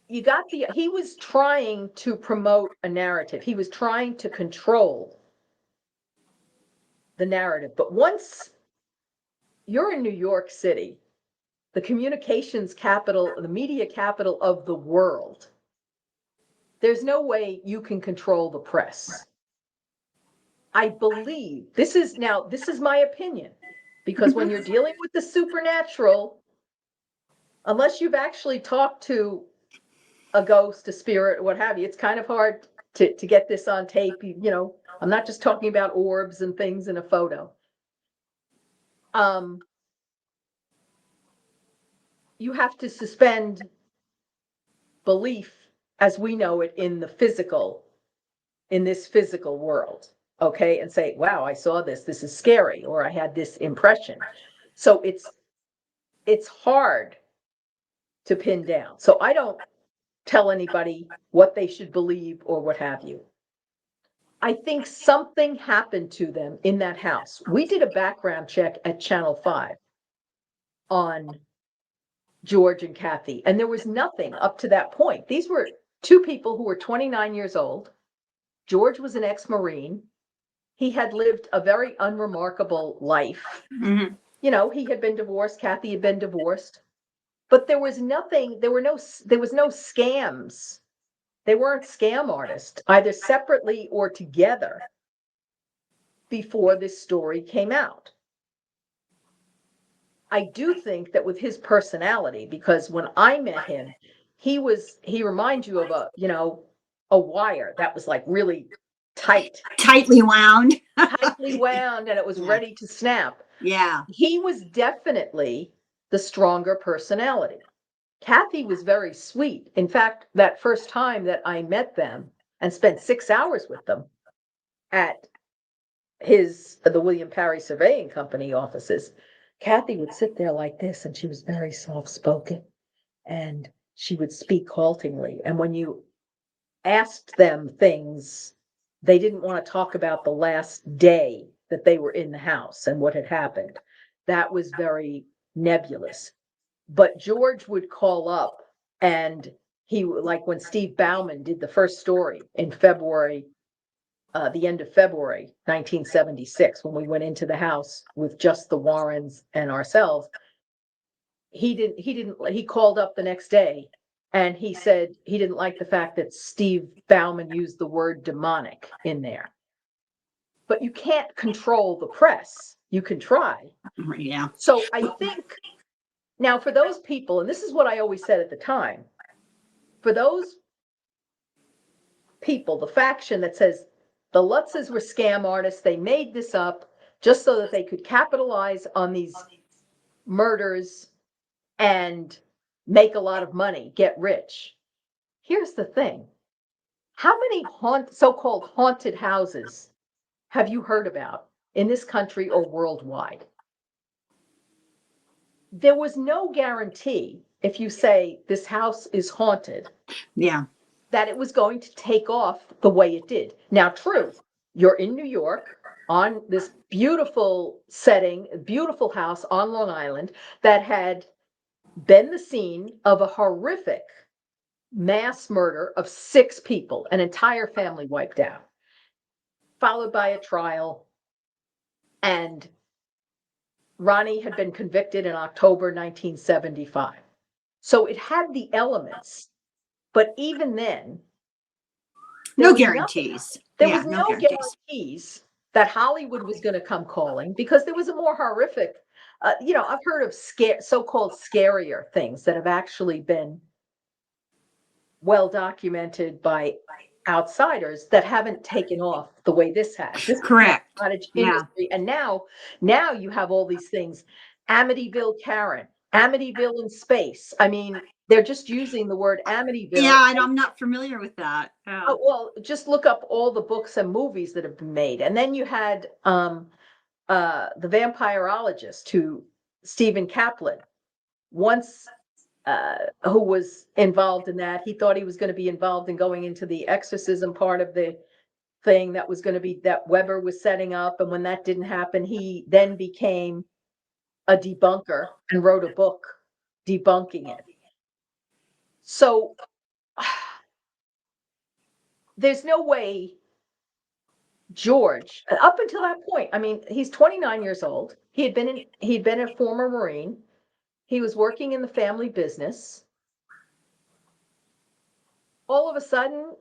He was trying to promote a narrative. He was trying to control the narrative. But once you're in New York City, the communications capital, the media capital of the world, there's no way you can control the press. I believe this is my opinion, because when you're dealing with the supernatural, unless you've actually talked to a ghost, a spirit, what have you, it's kind of hard to get this on tape. I'm not just talking about orbs and things in a photo. You have to suspend belief as we know it in this physical world, okay, and say, wow, I saw this is scary, or I had this impression. So it's hard to pin down. So I don't tell anybody what they should believe or what have you. I think something happened to them in that house. We did a background check at Channel 5 on George and Kathy, and there was nothing up to that point. These were two people who were 29 years old. George was an ex-Marine. He had lived a very unremarkable life. He had been divorced. Kathy had been divorced. But there was nothing, there was no scams. They weren't scam artists, either separately or together, before this story came out. I do think that with his personality, because when I met him, he reminds you of a wire that was like really tightly wound, and it was ready to snap. Yeah. He was definitely the stronger personality. Kathy was very sweet. In fact, that first time that I met them, and spent 6 hours with them at the William Parry Surveying Company offices, Kathy would sit there like this, and she was very soft-spoken, and she would speak haltingly. And when you asked them things, they didn't want to talk about the last day that they were in the house and what had happened. That was very nebulous. But George would call up, and he, like when Steve Bauman did the first story in February, the end of February 1976, when we went into the house with just the Warrens and ourselves, he called up the next day, and he said he didn't like the fact that Steve Bauman used the word demonic in there. But you can't control the press. You can try. Yeah. So I think now for those people, and this is what I always said at the time, for those people, the faction that says the Lutzes were scam artists, they made this up just so that they could capitalize on these murders and make a lot of money, get rich. Here's the thing. How many so-called haunted houses have you heard about in this country or worldwide? There was no guarantee, if you say this house is haunted, Yeah, that it was going to take off the way it did. Now, true, you're in New York on this beautiful setting, beautiful house on Long Island that had been the scene of a horrific mass murder of 6 people, an entire family wiped out, followed by a trial. And Ronnie had been convicted in October 1975. So it had the elements, but even then, no guarantees. There was no guarantees that Hollywood was going to come calling, because there was a more horrific, I've heard of so-called scarier things that have actually been well documented by outsiders that haven't taken off the way this has. This Correct. cottage industry, and now you have all these things. Amityville Karen, Amityville in space. I mean, they're just using the word Amityville. Yeah, I'm not familiar with that. Oh, well, just look up all the books and movies that have been made. And then you had the vampirologist, Stephen Kaplan, once who was involved in that. He thought he was going to be involved in going into the exorcism part of the thing that was going to be that Weber was setting up. And when that didn't happen, he then became a debunker and wrote a book debunking it. So there's no way George, up until that point, I mean, he's 29 years old. He'd been a former Marine. He was working in the family business. All of a sudden,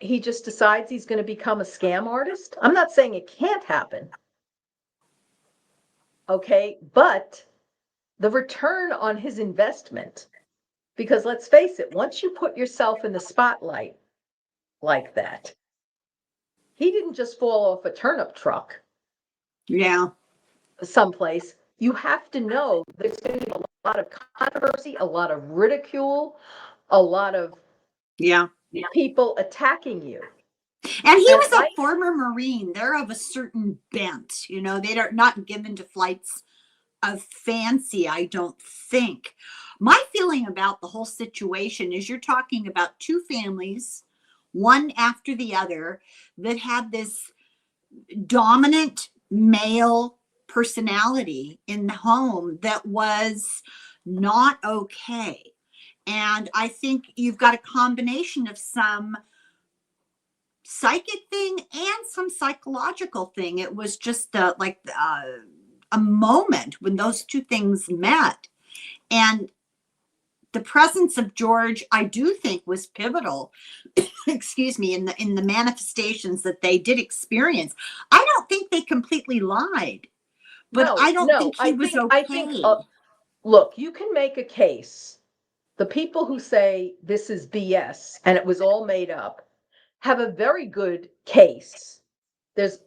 he just decides he's going to become a scam artist. I'm not saying it can't happen. Okay, but the return on his investment, because let's face it, once you put yourself in the spotlight like that, he didn't just fall off a turnip truck. Yeah. Someplace. You have to know there's going to be a lot of controversy, a lot of ridicule, a lot of people attacking you. And he was a former Marine. They're of a certain bent, they're not given to flights of fancy, I don't think. My feeling about the whole situation is you're talking about 2 families, one after the other, that had this dominant male personality in the home that was not okay. And I think you've got a combination of some psychic thing and some psychological thing. It was just a moment when those 2 things met. And the presence of George, I do think, was pivotal, excuse me, in the manifestations that they did experience. I don't think they completely lied, but I don't think he was okay. Look, you can make a case. The people who say this is BS and it was all made up have a very good case. There's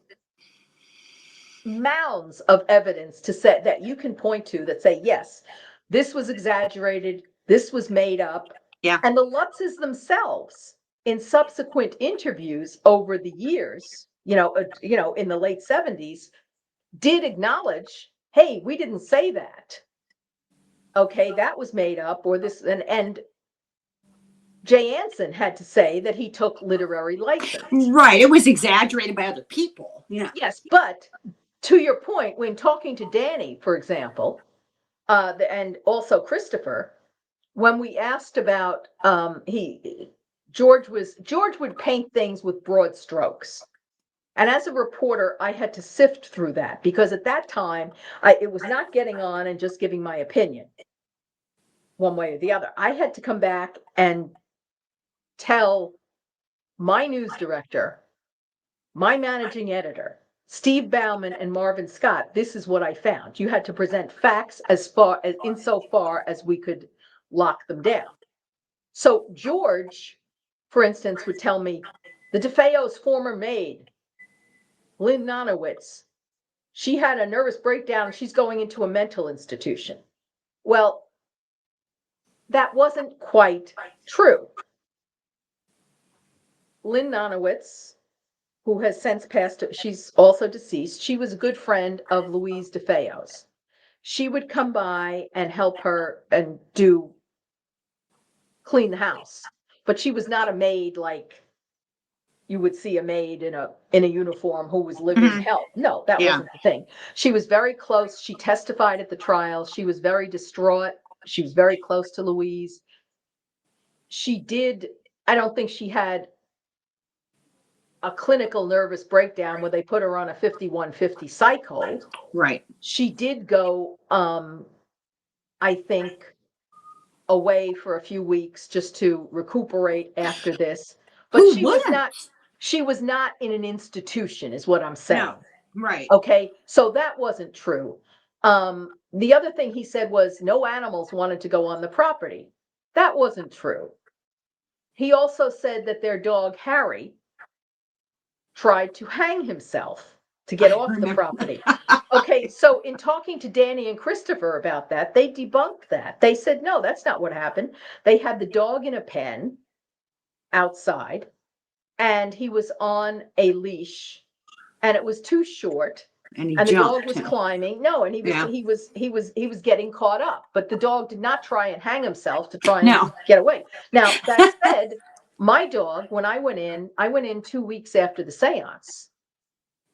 mounds of evidence to say that you can point to that say, yes, this was exaggerated, this was made up. Yeah. And the Lutzes themselves in subsequent interviews over the years, in the late 70s, did acknowledge, hey, we didn't say that. Okay, that was made up, or this, and Jay Anson had to say that he took literary license. Right. It was exaggerated by other people. Yeah. Yes, but to your point, when talking to Danny, for example, and also Christopher, when we asked about George would paint things with broad strokes. And as a reporter, I had to sift through that because at that time, it was not getting on and just giving my opinion one way or the other. I had to come back and tell my news director, my managing editor, Steve Bauman and Marvin Scott, this is what I found. You had to present facts insofar as we could lock them down. So George, for instance, would tell me the DeFeo's former maid, Lynn Nonowitz, she had a nervous breakdown and she's going into a mental institution. Well, that wasn't quite true. Lynn Nonowitz, who has since passed, she's also deceased. She was a good friend of Louise DeFeo's. She would come by and help her and clean the house, but she was not a maid like you would see a maid in a uniform who was living help. No, that wasn't the thing. She was very close. She testified at the trial. She was very distraught. She was very close to Louise. I don't think she had a clinical nervous breakdown where they put her on a 5150 psych hold. Right. She did go, I think, away for a few weeks just to recuperate after this. But she was not in an institution, is what I'm saying. No. Right. Okay. So that wasn't true. The other thing he said was no animals wanted to go on the property. That wasn't true. He also said that their dog, Harry, tried to hang himself to get off the property. Okay, so in talking to Danny and Christopher about that, they debunked that. They said, no, that's not what happened. They had the dog in a pen outside, and he was on a leash, and it was too short. And the dog was climbing. No, and he was getting caught up. But the dog did not try and hang himself to try and get away. Now, that said, my dog, when I went in 2 weeks after the seance,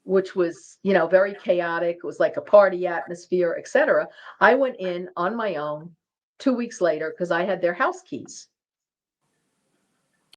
which was, very chaotic. It was like a party atmosphere, etc. I went in on my own 2 weeks later because I had their house keys.